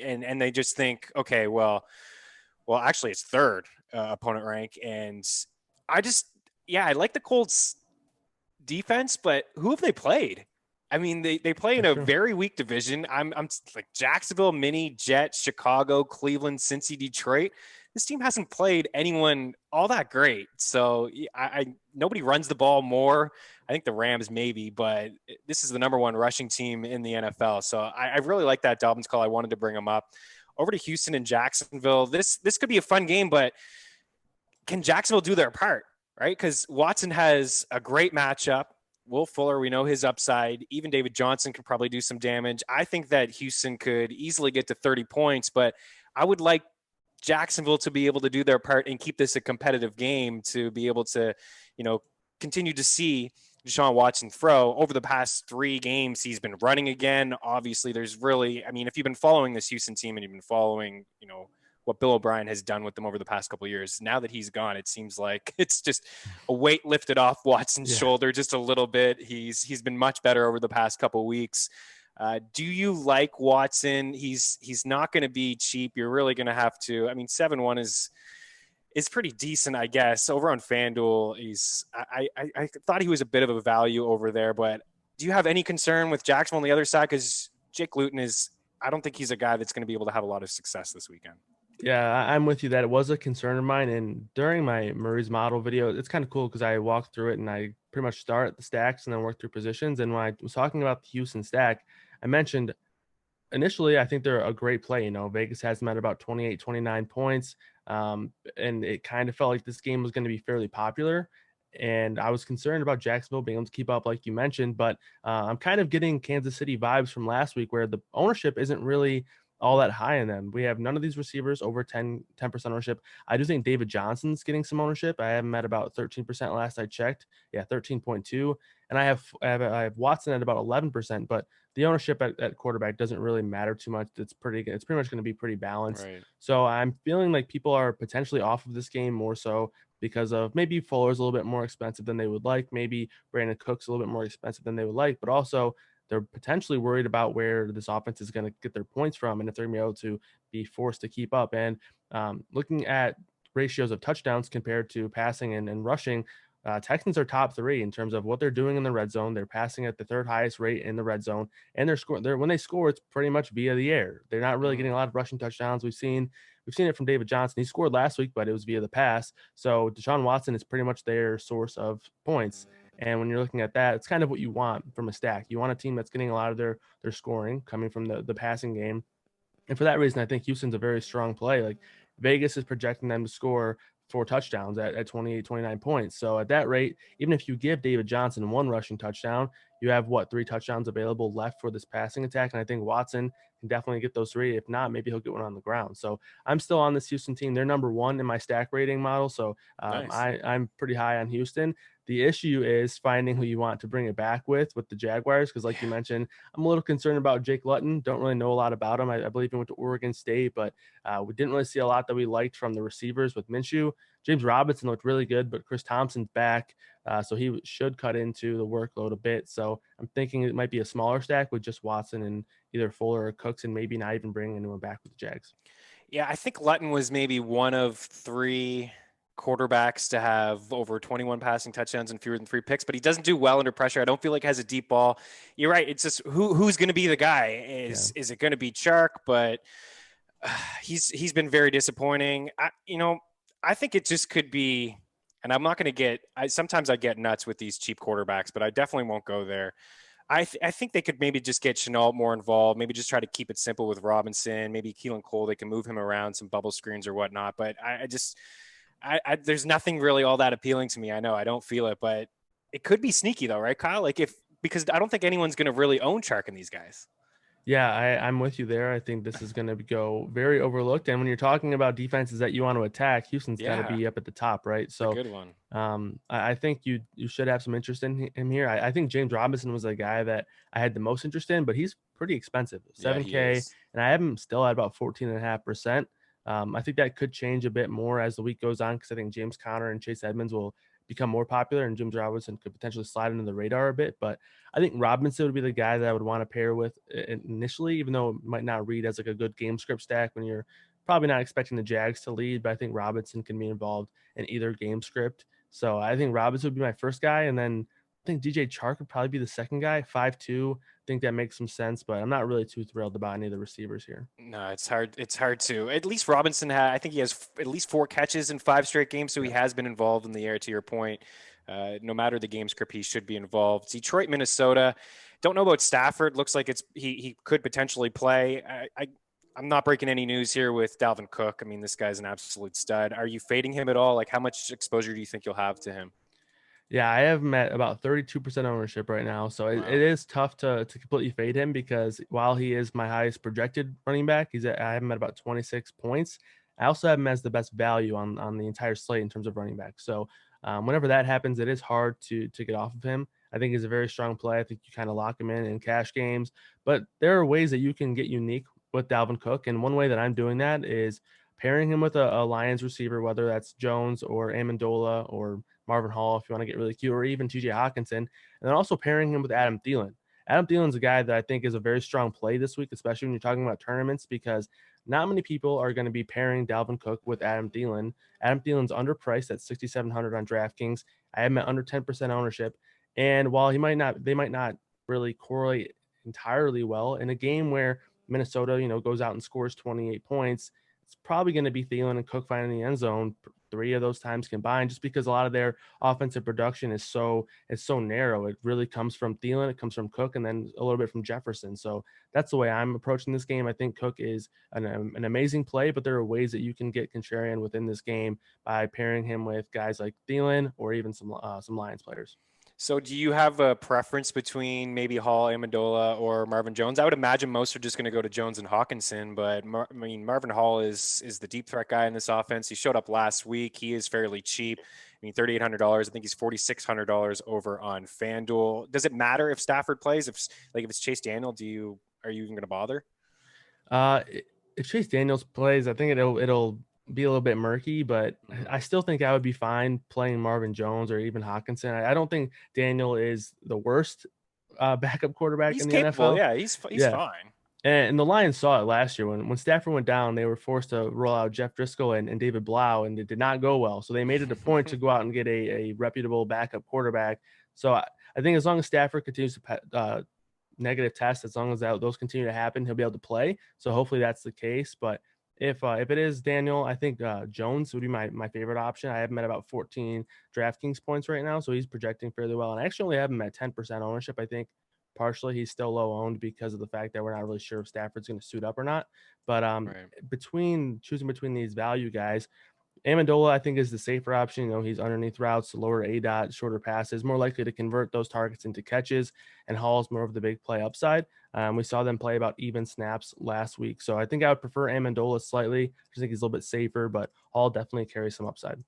and they just think, okay, well, actually it's third opponent rank, and I just, yeah, I like the Colts defense, but who have they played? I mean, they play in That's a true. very weak division. I'm like Jacksonville, Mini, Jets, Chicago, Cleveland, Cincy, Detroit. This team hasn't played anyone all that great. So nobody runs the ball more. I think the Rams maybe, but this is the number one rushing team in the NFL. So I really like that Dobbins call. I wanted to bring him up. Over to Houston and Jacksonville. This could be a fun game, but can Jacksonville do their part? Right? Because Watson has a great matchup. Will Fuller, we know his upside. Even David Johnson can probably do some damage. I think that Houston could easily get to 30 points, but I would like Jacksonville to be able to do their part and keep this a competitive game to be able to, continue to see Deshaun Watson throw. Over the past 3 games, he's been running again. Obviously, there's really, I mean, if you've been following this Houston team and you've been following, what Bill O'Brien has done with them over the past couple of years. Now that he's gone, it seems like it's just a weight lifted off Watson's Yeah. shoulder just a little bit. He's been much better over the past couple of weeks. Do you like Watson? He's not going to be cheap. You're really going to have to. I mean, 7-1 is pretty decent, I guess. Over on FanDuel, I thought he was a bit of a value over there, but do you have any concern with Jacksonville on the other side? Because Jake Luton is, I don't think he's a guy that's going to be able to have a lot of success this weekend. Yeah, I'm with you that it was a concern of mine. And during my Murray's model video, it's kind of cool because I walked through it and I pretty much start at the stacks and then work through positions. And when I was talking about the Houston stack, I mentioned initially, I think they're a great play. Vegas has them at about 28, 29 points. And it kind of felt like this game was going to be fairly popular. And I was concerned about Jacksonville being able to keep up, like you mentioned. But I'm kind of getting Kansas City vibes from last week where the ownership isn't really all that high in them. We have none of these receivers over 10% ownership. I do think David Johnson's getting some ownership. I have him at about 13% last I checked. Yeah, 13.2. And I have Watson at about 11%, but the ownership at quarterback doesn't really matter too much. It's pretty much going to be pretty balanced. Right. So I'm feeling like people are potentially off of this game more so because of maybe Fuller's a little bit more expensive than they would like. Maybe Brandon Cook's a little bit more expensive than they would like, but also they're potentially worried about where this offense is going to get their points from and if they're going to be able to be forced to keep up. And looking at ratios of touchdowns compared to passing and rushing, Texans are top three in terms of what they're doing in the red zone. They're passing at the third highest rate in the red zone, and they're scoring. When they score, it's pretty much via the air. They're not really getting a lot of rushing touchdowns. We've seen it from David Johnson. He scored last week, but it was via the pass. So Deshaun Watson is pretty much their source of points. And when you're looking at that, it's kind of what you want from a stack. You want a team that's getting a lot of their scoring coming from the passing game. And for that reason, I think Houston's a very strong play. Like Vegas is projecting them to score 4 touchdowns at 28, 29 points. So at that rate, even if you give David Johnson 1 rushing touchdown, you have 3 touchdowns available left for this passing attack. And I think Watson can definitely get those 3. If not, maybe he'll get one on the ground. So I'm still on this Houston team. They're number 1 in my stack rating model. So Nice. I'm pretty high on Houston. The issue is finding who you want to bring it back with the Jaguars. Because like you mentioned, I'm a little concerned about Jake Luton. Don't really know a lot about him. I believe he went to Oregon State, but we didn't really see a lot that we liked from the receivers with Minshew. James Robinson looked really good, but Chris Thompson's back. So he should cut into the workload a bit. So I'm thinking it might be a smaller stack with just Watson and either Fuller or Cooks, and maybe not even bringing anyone back with the Jags. Yeah, I think Luton was maybe one of 3 quarterbacks to have over 21 passing touchdowns and fewer than 3 picks, but he doesn't do well under pressure. I don't feel like he has a deep ball. You're right. It's just who's going to be the guy? Is it going to be Chark? But he's been very disappointing. I think it just could be, and I'm not going to sometimes I get nuts with these cheap quarterbacks, but I definitely won't go there. I think they could maybe just get Chenault more involved, maybe just try to keep it simple with Robinson, maybe Keelan Cole, they can move him around, some bubble screens or whatnot. But there's nothing really all that appealing to me. I know I don't feel it, but it could be sneaky though, right, Kyle? Because I don't think anyone's going to really own Chark in these guys. Yeah, I'm with you there. I think this is going to go very overlooked. And when you're talking about defenses that you want to attack, Houston's got to be up at the top, right? So a good one. I think you should have some interest in him here. I think James Robinson was the guy that I had the most interest in, but he's pretty expensive, $7K, and I have him still at about 14.5%. I think that could change a bit more as the week goes on because I think James Conner and Chase Edmonds will become more popular and James Robinson could potentially slide into the radar a bit. But I think Robinson would be the guy that I would want to pair with initially, even though it might not read as like a good game script stack when you're probably not expecting the Jags to lead. But I think Robinson can be involved in either game script. So I think Robinson would be my first guy. And then I think DJ Chark would probably be the second guy, 5'2". I think that makes some sense, but I'm not really too thrilled about any of the receivers here. No, it's hard. It's hard to. At least Robinson I think he has at least 4 catches in 5 straight games, so he has been involved in the air. To your point, no matter the game script, he should be involved. Detroit, Minnesota. Don't know about Stafford. Looks like he could potentially play. I'm not breaking any news here with Dalvin Cook. I mean, this guy's an absolute stud. Are you fading him at all? Like, how much exposure do you think you'll have to him? Yeah, I have him at about 32% ownership right now. So it is tough to completely fade him because while he is my highest projected running back, I have him at about 26 points. I also have him as the best value on the entire slate in terms of running back. So whenever that happens, it is hard to get off of him. I think he's a very strong play. I think you kind of lock him in cash games. But there are ways that you can get unique with Dalvin Cook. And one way that I'm doing that is pairing him with a Lions receiver, whether that's Jones or Amendola or Marvin Hall, if you want to get really cute, or even TJ Hawkinson, and then also pairing him with Adam Thielen. Adam Thielen's a guy that I think is a very strong play this week, especially when you're talking about tournaments, because not many people are going to be pairing Dalvin Cook with Adam Thielen. Adam Thielen's underpriced at 6,700 on DraftKings. I have him at under 10% ownership, and while they might not really correlate entirely well in a game where Minnesota, goes out and scores 28 points. It's probably going to be Thielen and Cook finding the end zone 3 of those times combined, just because a lot of their offensive production is so narrow. It really comes from Thielen, it comes from Cook, and then a little bit from Jefferson. So that's the way I'm approaching this game. I think Cook is an amazing play, but there are ways that you can get contrarian within this game by pairing him with guys like Thielen or even some Lions players. So do you have a preference between maybe Hall, Amendola, or Marvin Jones? I would imagine most are just going to go to Jones and Hawkinson, but Marvin Hall is the deep threat guy in this offense. He showed up last week. He is fairly cheap. $3,800. I think he's $4,600 over on FanDuel. Does it matter if Stafford plays? If it's Chase Daniel, are you even going to bother? If Chase Daniels plays, I think it'll be a little bit murky, but I still think I would be fine playing Marvin Jones or even Hawkinson. I don't think Daniel is the worst backup quarterback He's in the capable. NFL. Yeah, he's Yeah. fine. And the Lions saw it last year when Stafford went down. They were forced to roll out Jeff Driscoll and David Blau, and it did not go well. So they made it a point to go out and get a reputable backup quarterback. So I think as long as Stafford continues to negative tests, as long as those continue to happen, he'll be able to play. So hopefully that's the case. But if it is Daniel, I think Jones would be my favorite option. I have him at about 14 DraftKings points right now, so he's projecting fairly well. And I actually only have him at 10% ownership. I think partially he's still low owned because of the fact that we're not really sure if Stafford's going to suit up or not. But Right. choosing between these value guys, Amendola, I think, is the safer option. You know, he's underneath routes, lower A dot, shorter passes, more likely to convert those targets into catches, and Hall's more of the big play upside. We saw them play about even snaps last week. So I think I would prefer Amendola slightly. I think he's a little bit safer, but Hall definitely carries some upside.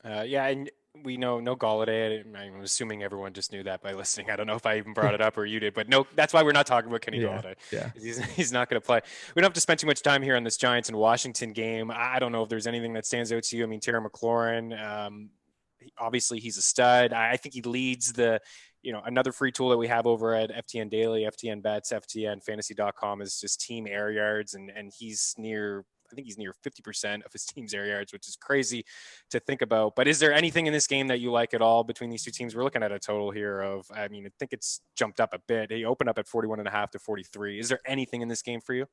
Yeah, and we know no Galladay. I'm assuming everyone just knew that by listening. I don't know if I even brought it up or you did, but no, that's why we're not talking about Kenny Yeah. Galladay. Yeah. He's not going to play. We don't have to spend too much time here on this Giants and Washington game. I don't know if there's anything that stands out to you. I mean, Terry McLaurin, obviously he's a stud. I think he leads another free tool that we have over at FTN Daily, FTN Bets, FTNFantasy.com is just team air yards, and he's near. I think he's near 50% of his team's air yards, which is crazy to think about. But is there anything in this game that you like at all between these two teams? We're looking at a total here of, I think it's jumped up a bit. He opened up at 41.5 to 43. Is there anything in this game for you?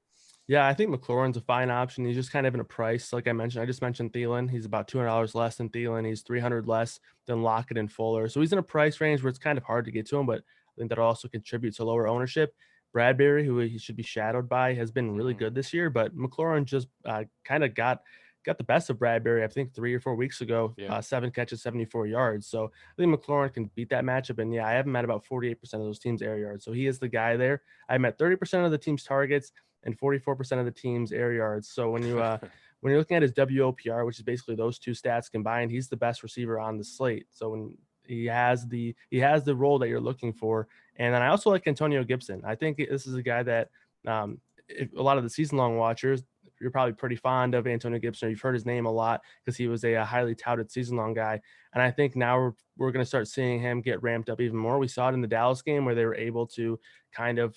Yeah, I think McLaurin's a fine option. He's just kind of in a price. Like I mentioned, I just mentioned Thielen. He's about $200 less than Thielen. He's 300 less than Lockett and Fuller. So he's in a price range where it's kind of hard to get to him, but I think that'll also contribute to lower ownership. Bradbury, who he should be shadowed by, has been really good this year, but McLaurin just kind of got the best of Bradbury, I think 3 or 4 weeks ago, Yeah. 7 catches, 74 yards. So I think McLaurin can beat that matchup. And yeah, I have him at about 48% of those teams' air yards. So he is the guy there. I'm at 30% of the team's targets and 44% of the team's air yards. So when you're looking at his WOPR, which is basically those two stats combined, he's the best receiver on the slate. So when he has the role that you're looking for. And then I also like Antonio Gibson. I think this is a guy that if a lot of the season long watchers, you're probably pretty fond of Antonio Gibson. You've heard his name a lot because he was a highly touted season long guy. And I think now we're going to start seeing him get ramped up even more. We saw it in the Dallas game where they were able to kind of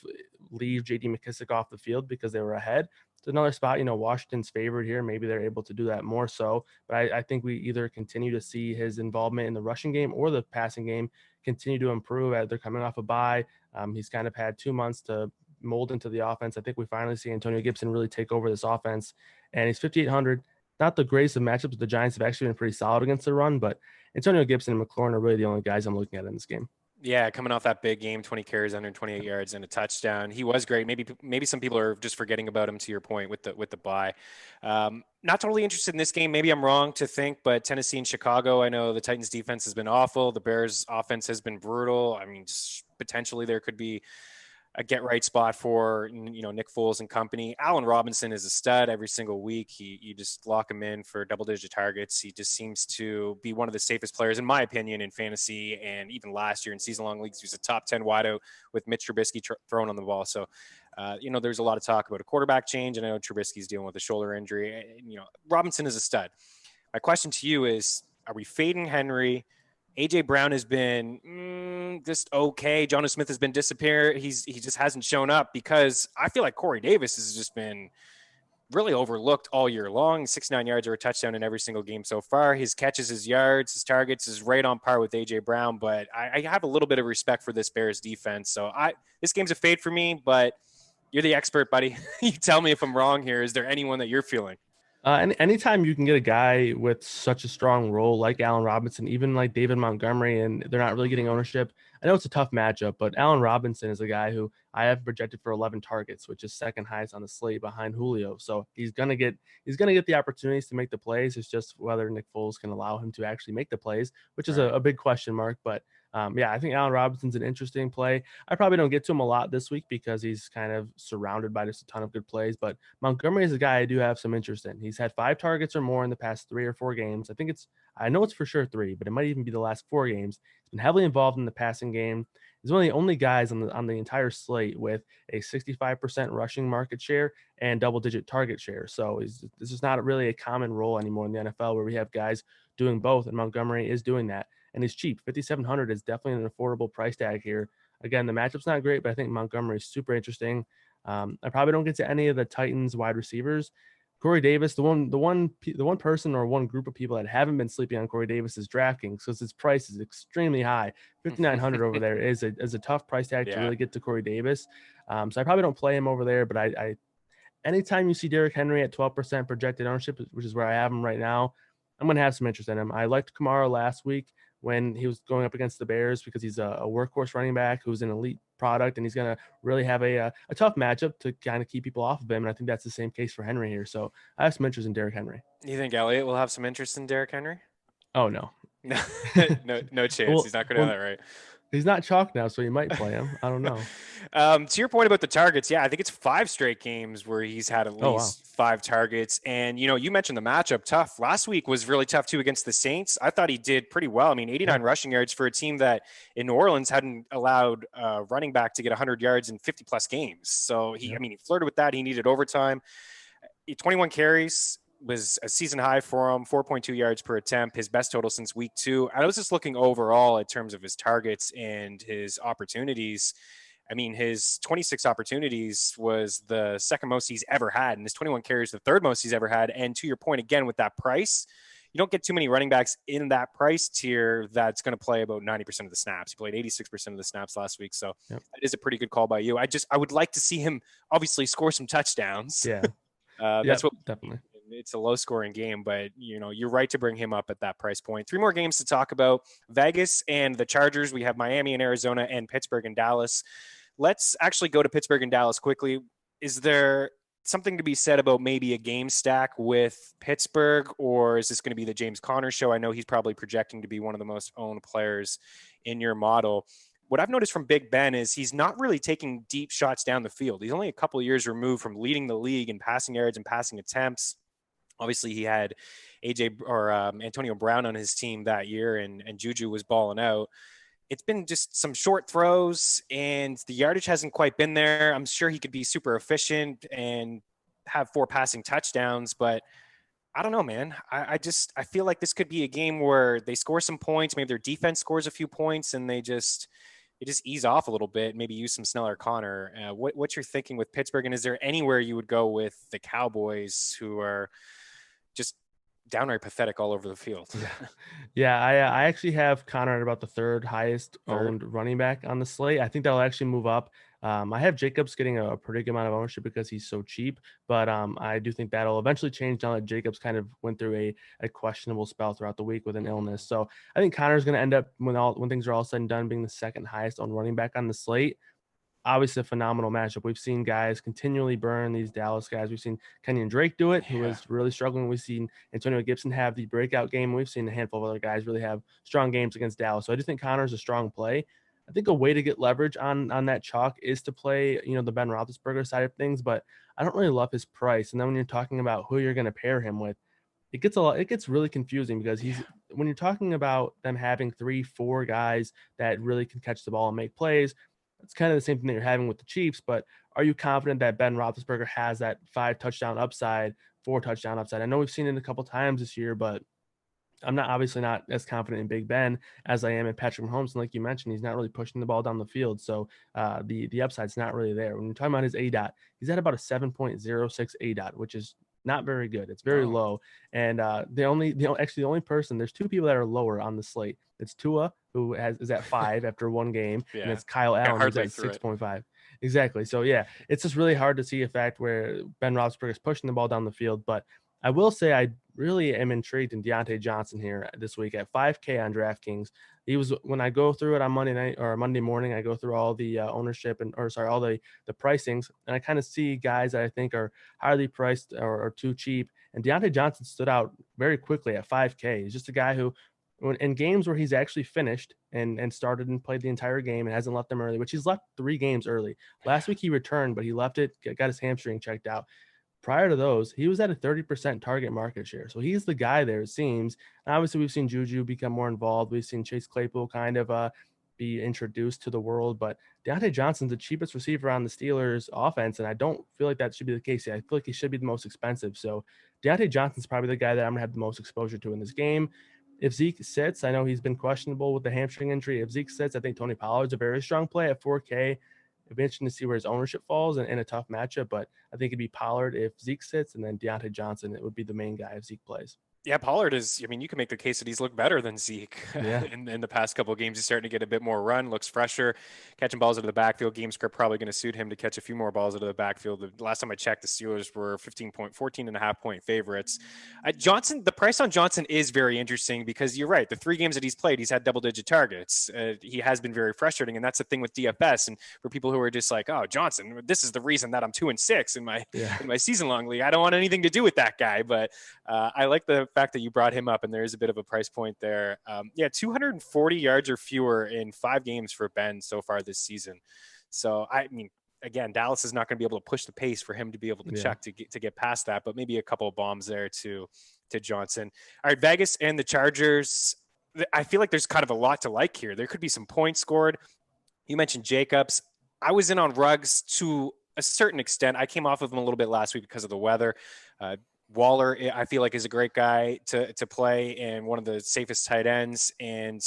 leave JD McKissick off the field because they were ahead. It's another spot, Washington's favored here. Maybe they're able to do that more so. But I think we either continue to see his involvement in the rushing game or the passing game continue to improve as they're coming off a bye. He's kind of had 2 months to mold into the offense. I think we finally see Antonio Gibson really take over this offense. And he's 5,800. Not the greatest of matchups. The Giants have actually been pretty solid against the run, but Antonio Gibson and McLaurin are really the only guys I'm looking at in this game. Yeah, coming off that big game, 20 carries, 128 yards, and a touchdown. He was great. Maybe some people are just forgetting about him. To your point with the bye, not totally interested in this game. Maybe I'm wrong to think, but Tennessee and Chicago. I know the Titans' defense has been awful. The Bears' offense has been brutal. I mean, potentially there could be a get right spot for Nick Foles and company. Allen Robinson is a stud every single week. You just lock him in for double digit targets. He just seems to be one of the safest players, in my opinion, in fantasy, and even last year in season long leagues, he was a top 10 wideout with Mitch Trubisky throwing on the ball. So, there's a lot of talk about a quarterback change, and I know Trubisky's dealing with a shoulder injury. Robinson is a stud. My question to you is: are we fading Henry? AJ Brown has been just okay. Jonas Smith has been disappeared. He just hasn't shown up because I feel like Corey Davis has just been really overlooked all year long. 69 yards or a touchdown in every single game so far. His catches, his yards, his targets is right on par with AJ Brown. But I have a little bit of respect for this Bears defense. So this game's a fade for me. But you're the expert, buddy. You tell me if I'm wrong here. Is there anyone that you're feeling? And anytime you can get a guy with such a strong role like Allen Robinson, even like David Montgomery, and they're not really getting ownership. I know it's a tough matchup, but Allen Robinson is a guy who I have projected for 11 targets, which is second highest on the slate behind Julio. So he's gonna get the opportunities to make the plays. It's just whether Nick Foles can allow him to actually make the plays, which is Right. a big question mark. But I think Allen Robinson's an interesting play. I probably don't get to him a lot this week because he's kind of surrounded by just a ton of good plays. But Montgomery is a guy I do have some interest in. He's had 5 targets or more in the past 3 or 4 games. I know it's for sure 3, but it might even be the last 4 games. He's been heavily involved in the passing game. He's one of the only guys on the entire slate with a 65% rushing market share and double-digit target share. So this is not really a common role anymore in the NFL where we have guys doing both, and Montgomery is doing that. And he's cheap. 5,700 is definitely an affordable price tag here. again, the matchup's not great, but I think Montgomery is super interesting. I probably don't get to any of the Titans wide receivers. Corey Davis, the one person or one group of people that haven't been sleeping on Corey Davis is DraftKings because his price is extremely high. 5,900 over there is a tough price tag to really get to Corey Davis. So I probably don't play him over there, but I anytime you see Derrick Henry at 12% projected ownership, which is where I have him right now, I'm going to have some interest in him. I liked Kamara last week when he was going up against the Bears because he's a workhorse running back who's an elite product, and he's going to really have a tough matchup to kind of keep people off of him. And I think that's the same case for Henry here. So I have some interest in Derrick Henry. You think Elliott will have some interest in Derrick Henry? Oh, no. No chance. Well, He's not going to have that right. He's not chalk now, so you might play him. I don't know. To your point about the targets, yeah, I think it's 5 straight games where he's had at least 5 targets. And, you mentioned the matchup tough. Last week was really tough, too, against the Saints. I thought he did pretty well. I mean, 89 rushing yards for a team that in New Orleans hadn't allowed running back to get 100 yards in 50-plus games. So, he flirted with that. He needed overtime. 21 carries was a season high for him, 4.2 yards per attempt, his best total since week 2. I was just looking overall in terms of his targets and his opportunities. I mean, his 26 opportunities was the second most he's ever had, and his 21 carries the third most he's ever had. And to your point, again, with that price, you don't get too many running backs in that price tier that's going to play about 90% of the snaps. He played 86% of the snaps last week, so that is a pretty good call by you. I would like to see him obviously score some touchdowns. Yeah. That's what definitely. It's a low-scoring game, but you're right to bring him up at that price point. 3 more games to talk about: Vegas and the Chargers. We have Miami and Arizona, and Pittsburgh and Dallas. Let's actually go to Pittsburgh and Dallas quickly. Is there something to be said about maybe a game stack with Pittsburgh, or is this going to be the James Conner show? I know he's probably projecting to be one of the most owned players in your model. What I've noticed from Big Ben is he's not really taking deep shots down the field. He's only a couple of years removed from leading the league in passing yards and passing attempts. Obviously, he had Antonio Brown on his team that year, and Juju was balling out. It's been just some short throws, and the yardage hasn't quite been there. I'm sure he could be super efficient and have 4 passing touchdowns, but I don't know, man. I feel like this could be a game where they score some points. Maybe their defense scores a few points, and they just ease off a little bit, maybe use some Snell or Connor. What's your thinking with Pittsburgh, and is there anywhere you would go with the Cowboys, who are just downright pathetic all over the field? I actually have Connor at about the 3rd highest owned running back on the slate. I think that'll actually move up. I have Jacobs getting a pretty good amount of ownership because he's so cheap, but I do think that'll eventually change now that Jacobs kind of went through a questionable spell throughout the week with an illness. So I think Connor's going to end up, when things are all said and done, being the 2nd highest owned running back on the slate. Obviously a phenomenal matchup. We've seen guys continually burn these Dallas guys. We've seen Kenyon Drake do it, who was really struggling. We've seen Antonio Gibson have the breakout game. We've seen a handful of other guys really have strong games against Dallas. So I just think Connor's a strong play. I think a way to get leverage on that chalk is to play, the Ben Roethlisberger side of things, but I don't really love his price. And then when you're talking about who you're going to pair him with, it gets really confusing because when you're talking about them having 3-4 guys that really can catch the ball and make plays, it's kind of the same thing that you're having with the Chiefs, but are you confident that Ben Roethlisberger has that 5 touchdown upside, 4 touchdown upside? I know we've seen it a couple times this year, but I'm obviously not as confident in Big Ben as I am in Patrick Mahomes. And like you mentioned, he's not really pushing the ball down the field. So the upside's not really there. When you're talking about his ADOT, he's at about a 7.06 ADOT, which is not very good. It's very low. And the only person, there's 2 people that are lower on the slate. It's Tua, who is at 5 after 1 game, and it's Kyle Allen, who's at 6.5. Exactly. So it's just really hard to see a fact where Ben Roethlisberger is pushing the ball down the field. But I will say I really am intrigued in Deontay Johnson here this week at 5K on DraftKings. He was, when I go through it on Monday night or Monday morning, I go through all the ownership all the pricings, and I kind of see guys that I think are highly priced or too cheap. And Deontay Johnson stood out very quickly at 5K. He's just a guy who, in games where he's actually finished and started and played the entire game and hasn't left them early, which he's left 3 games early. Last week he returned, but he left it, got his hamstring checked out. Prior to those, he was at a 30% target market share. So he's the guy there, it seems. And obviously, we've seen Juju become more involved. We've seen Chase Claypool kind of be introduced to the world. But Deontay Johnson's the cheapest receiver on the Steelers offense, and I don't feel like that should be the case. I feel like he should be the most expensive. So Deontay Johnson's probably the guy that I'm going to have the most exposure to in this game. if Zeke sits, I know he's been questionable with the hamstring injury. If Zeke sits, I think Tony Pollard's a very strong play at 4K. It'd be interesting to see where his ownership falls in a tough matchup, but I think it'd be Pollard if Zeke sits, and then Deontay Johnson, it would be the main guy if Zeke plays. Yeah, Pollard is, I mean, you can make the case that he's looked better than Zeke Yeah. in the past couple of games. He's starting to get a bit more run, looks fresher, catching balls out of the backfield. Game script probably going to suit him to catch a few more balls out of the backfield. The last time I checked, the Steelers were 14.5 point favorites. Johnson, the price on Johnson is very interesting because you're right. The 3 games that he's played, he's had double-digit targets. He has been very frustrating, and that's the thing with DFS. And for people who are just like, oh, Johnson, this is the reason that I'm 2-6 in my season-long league. I don't want anything to do with that guy, but I like the fact that you brought him up, and there is a bit of a price point there. 240 yards or fewer in 5 games for Ben so far this season. So, I mean, again, Dallas is not going to be able to push the pace for him to be able to check to get past that, but maybe a couple of bombs there to Johnson. All right, Vegas and the Chargers. I feel like there's kind of a lot to like here. There could be some points scored. You mentioned Jacobs. I was in on Ruggs to a certain extent. I came off of him a little bit last week because of the weather. Waller, I feel like, is a great guy to play and one of the safest tight ends. And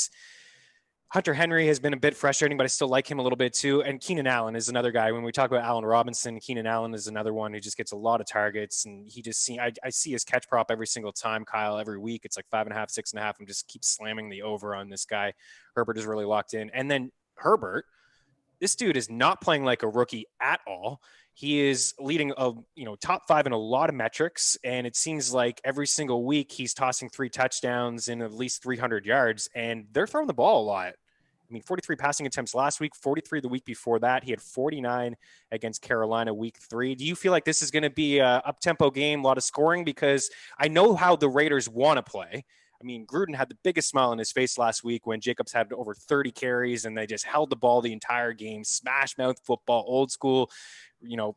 Hunter Henry has been a bit frustrating, but I still like him a little bit too. And Keenan Allen is another guy. When we talk about Allen Robinson, Keenan Allen is another one who just gets a lot of targets. And he just I see his catch prop every single time, Kyle, every week. It's like 5.5, 6.5. I'm just keep slamming the over on this guy. Herbert is really locked in. And then Herbert, this dude is not playing like a rookie at all. He is leading top 5 in a lot of metrics. And it seems like every single week he's tossing 3 touchdowns in at least 300 yards, and they're throwing the ball a lot. I mean, 43 passing attempts last week, 43 the week before that. He had 49 against Carolina week 3. Do you feel like this is going to be a up-tempo game, a lot of scoring? Because I know how the Raiders want to play. I mean, Gruden had the biggest smile on his face last week when Jacobs had over 30 carries and they just held the ball the entire game, smash mouth football, old school,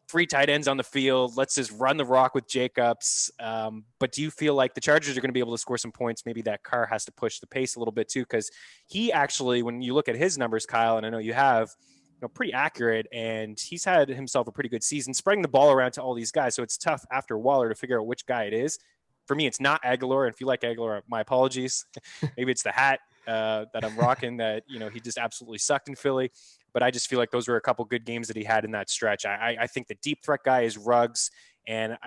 3 tight ends on the field. Let's just run the rock with Jacobs. But do you feel like the Chargers are going to be able to score some points? Maybe that Carr has to push the pace a little bit too, because he actually, when you look at his numbers, Kyle, and I know you have, pretty accurate, and he's had himself a pretty good season, spreading the ball around to all these guys. So it's tough after Waller to figure out which guy it is. For me, it's not Aguilar. And if you like Aguilar, my apologies. Maybe it's the hat that I'm rocking that, he just absolutely sucked in Philly. But I just feel like those were a couple good games that he had in that stretch. I think the deep threat guy is Ruggs, and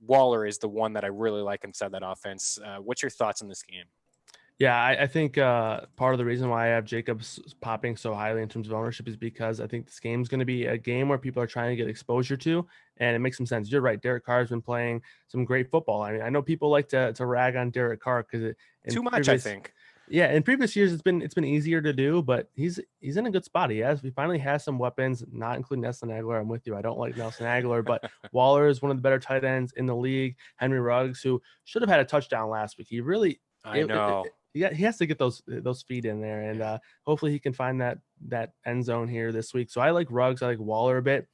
Waller is the one that I really like inside that offense. What's your thoughts on this game? Yeah, I think part of the reason why I have Jacobs popping so highly in terms of ownership is because I think this game is going to be a game where people are trying to get exposure to, and it makes some sense. You're right. Derek Carr has been playing some great football. I mean, I know people like to rag on Derek Carr because too much, I think. Yeah, in previous years it's been easier to do, but he's in a good spot. He finally has some weapons, not including Nelson Aguilar. I'm with you. I don't like Nelson Aguilar, but Waller is one of the better tight ends in the league. Henry Ruggs, who should have had a touchdown last week. He really, I know. He has to get those feet in there, and hopefully he can find that end zone here this week. So I like Ruggs. I like Waller a bit.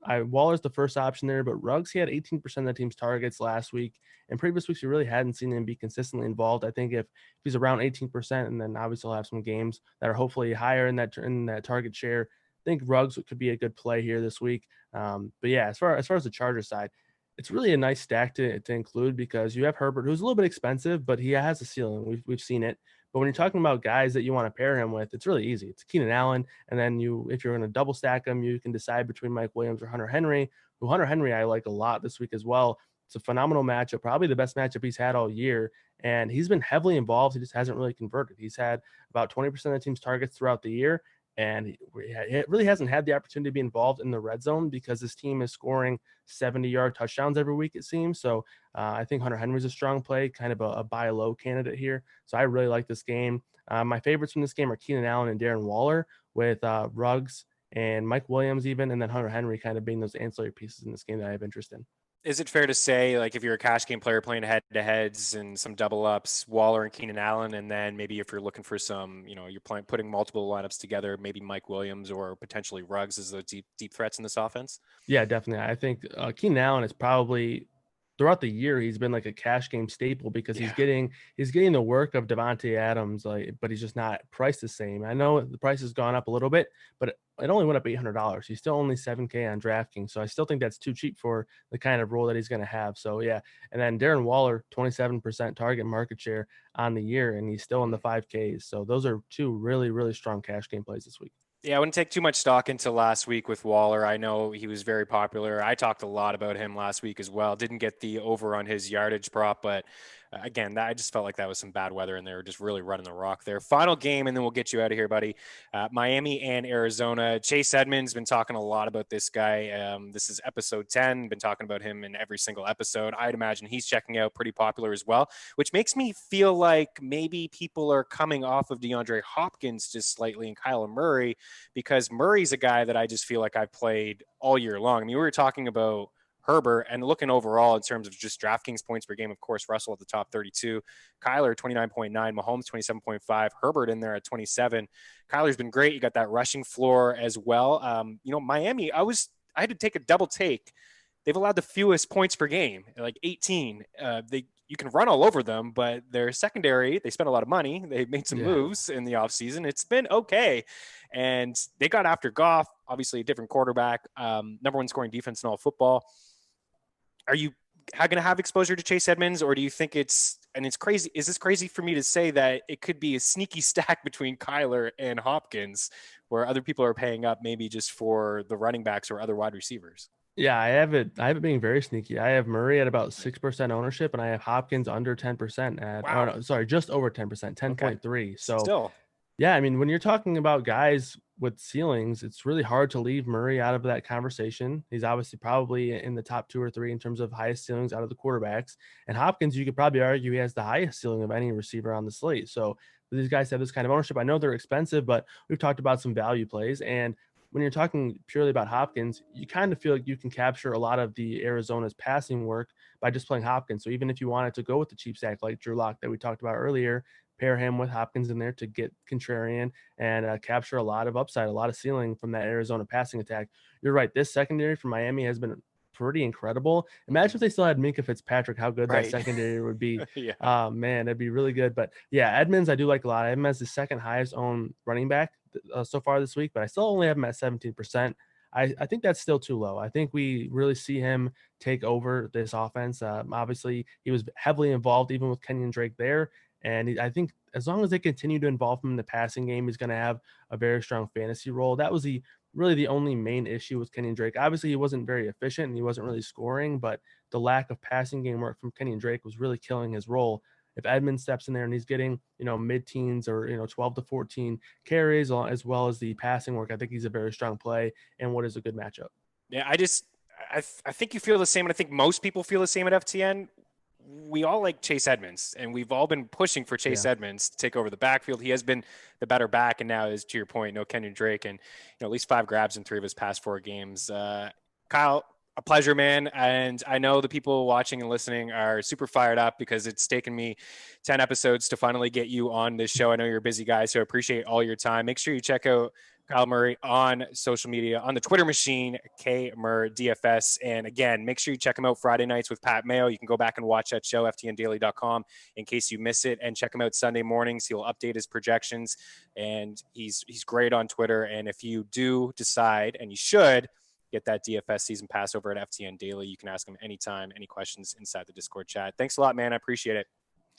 Waller's the first option there, but Ruggs, he had 18% of the team's targets last week. In previous weeks, you really hadn't seen him be consistently involved. I think if he's around 18%, and then obviously he'll have some games that are hopefully higher in that target share, I think Ruggs could be a good play here this week. But yeah, as far as the Chargers side, it's really a nice stack to include because you have Herbert, who's a little bit expensive, but he has a ceiling. We've seen it. But when you're talking about guys that you want to pair him with, it's really easy. It's Keenan Allen, and then if you're going to double stack him, you can decide between Mike Williams or Hunter Henry. Who Hunter Henry I like a lot this week as well. It's a phenomenal matchup, probably the best matchup he's had all year, and he's been heavily involved. He just hasn't really converted. He's had about 20% of the team's targets throughout the year, and he really hasn't had the opportunity to be involved in the red zone because his team is scoring 70-yard touchdowns every week, it seems. So I think Hunter Henry's a strong play, kind of a buy low candidate here. So I really like this game. My favorites from this game are Keenan Allen and Darren Waller, with Ruggs and Mike Williams even, and then Hunter Henry kind of being those ancillary pieces in this game that I have interest in. Is it fair to say, like, if you're a cash game player playing head-to-heads and some double-ups, Waller and Keenan Allen, and then maybe if you're looking for some, you're putting multiple lineups together, maybe Mike Williams or potentially Ruggs as the deep threats in this offense? Yeah, definitely. I think Keenan Allen is probably throughout the year, he's been like a cash game staple because Yeah. he's getting the work of Devontae Adams, like, but he's just not priced the same. I know the price has gone up a little bit, but it only went up $800. He's still only 7K on DraftKings, so I still think that's too cheap for the kind of role that he's going to have. So yeah, and then Darren Waller, 27% target market share on the year, and he's still in the 5Ks. So those are two really, really strong cash game plays this week. Yeah, I wouldn't take too much stock into last week with Waller. I know he was very popular. I talked a lot about him last week as well. Didn't get the over on his yardage prop, but again, I just felt like that was some bad weather and they were just really running the rock there. Final game, and then we'll get you out of here, buddy. Miami and Arizona. Chase Edmonds, been talking a lot about this guy. This is episode 10. Been talking about him in every single episode. I'd imagine he's checking out, pretty popular as well, which makes me feel like maybe people are coming off of DeAndre Hopkins just slightly and Kyler Murray, because Murray's a guy that I just feel like I've played all year long. I mean, we were talking about Herbert and looking overall in terms of just DraftKings points per game. Of course, Russell at the top 32, Kyler 29.9, Mahomes 27.5, Herbert in there at 27. Kyler's been great. You got that rushing floor as well. Miami, I had to take a double take. They've allowed the fewest points per game, like 18. You can run all over them, but their secondary, they spent a lot of money. They made some moves in the offseason. It's been okay. And they got after Goff, obviously a different quarterback, number one scoring defense in all football. Are you going to have exposure to Chase Edmonds, or do you think it's crazy? Is this crazy for me to say that it could be a sneaky stack between Kyler and Hopkins, where other people are paying up maybe just for the running backs or other wide receivers? Yeah, I have it being very sneaky. I have Murray at about 6% ownership, and I have Hopkins under 10% at, Wow. no, sorry, just over 10%, 10.3. Okay. So Still. yeah, I mean, when you're talking about guys with ceilings, it's really hard to leave Murray out of that conversation. He's obviously probably in the top 2 or 3 in terms of highest ceilings out of the quarterbacks. And Hopkins, you could probably argue he has the highest ceiling of any receiver on the slate. So these guys have this kind of ownership. I know they're expensive, but we've talked about some value plays. And when you're talking purely about Hopkins, you kind of feel like you can capture a lot of the Arizona's passing work by just playing Hopkins. So even if you wanted to go with the cheap stack like Drew Lock that we talked about earlier, pair him with Hopkins in there to get contrarian and capture a lot of upside, a lot of ceiling from that Arizona passing attack. You're right. This secondary for Miami has been pretty incredible. Imagine if they still had Minka Fitzpatrick, how good that secondary would be. Yeah. Man, it'd be really good. But yeah, Edmonds, I do like a lot. I have him as the second highest owned running back so far this week, but I still only have him at 17%. I think that's still too low. I think we really see him take over this offense. Obviously, he was heavily involved even with Kenyon Drake there. And I think as long as they continue to involve him in the passing game, he's going to have a very strong fantasy role. That was really the only main issue with Kenyon Drake. Obviously, he wasn't very efficient and he wasn't really scoring, but the lack of passing game work from Kenyon Drake was really killing his role. If Edmonds steps in there and he's getting, mid-teens or, 12 to 14 carries as well as the passing work, I think he's a very strong play and what is a good matchup. Yeah, I think you feel the same, and I think most people feel the same at FTN. We all like Chase Edmonds, and we've all been pushing for Chase Edmonds to take over the backfield. He has been the better back, and now is, to your point, no Kenyon Drake, and at least 5 grabs in 3 of his past 4 games. Kyle, a pleasure, man. And I know the people watching and listening are super fired up because it's taken me 10 episodes to finally get you on this show. I know you're a busy guy, so I appreciate all your time. Make sure you check out Kyle Murray on social media, on the Twitter machine, KMurDFS. And again, make sure you check him out Friday nights with Pat Mayo. You can go back and watch that show, ftndaily.com, in case you miss it. And check him out Sunday mornings. He'll update his projections. And he's great on Twitter. And if you do decide, and you should, get that DFS season pass over at FTN Daily, you can ask him anytime, any questions inside the Discord chat. Thanks a lot, man. I appreciate it.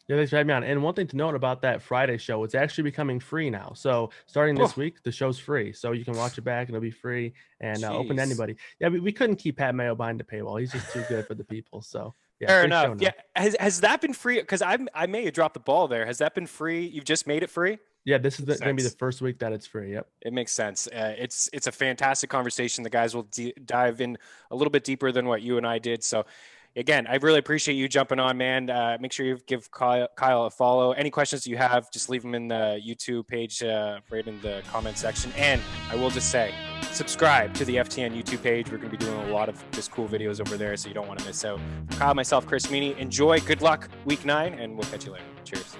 Yeah, thanks for having me on. And one thing to note about that Friday show, it's actually becoming free now. So starting this week, the show's free. So you can watch it back and it'll be free and open to anybody. Yeah, we couldn't keep Pat Mayo behind the paywall. He's just too good for the people. So yeah, fair enough. Yeah. Has that been free? Because I may have dropped the ball there. Has that been free? You've just made it free? Yeah, this is going to be the first week that it's free. Yep. It makes sense. It's a fantastic conversation. The guys will dive in a little bit deeper than what you and I did. So again, I really appreciate you jumping on, man. Make sure you give Kyle a follow. Any questions you have, just leave them in the YouTube page, right in the comment section. And I will just say, subscribe to the FTN YouTube page. We're going to be doing a lot of just cool videos over there, so you don't want to miss out. Kyle, myself, Chris Meany, enjoy. Good luck, week 9, and we'll catch you later. Cheers.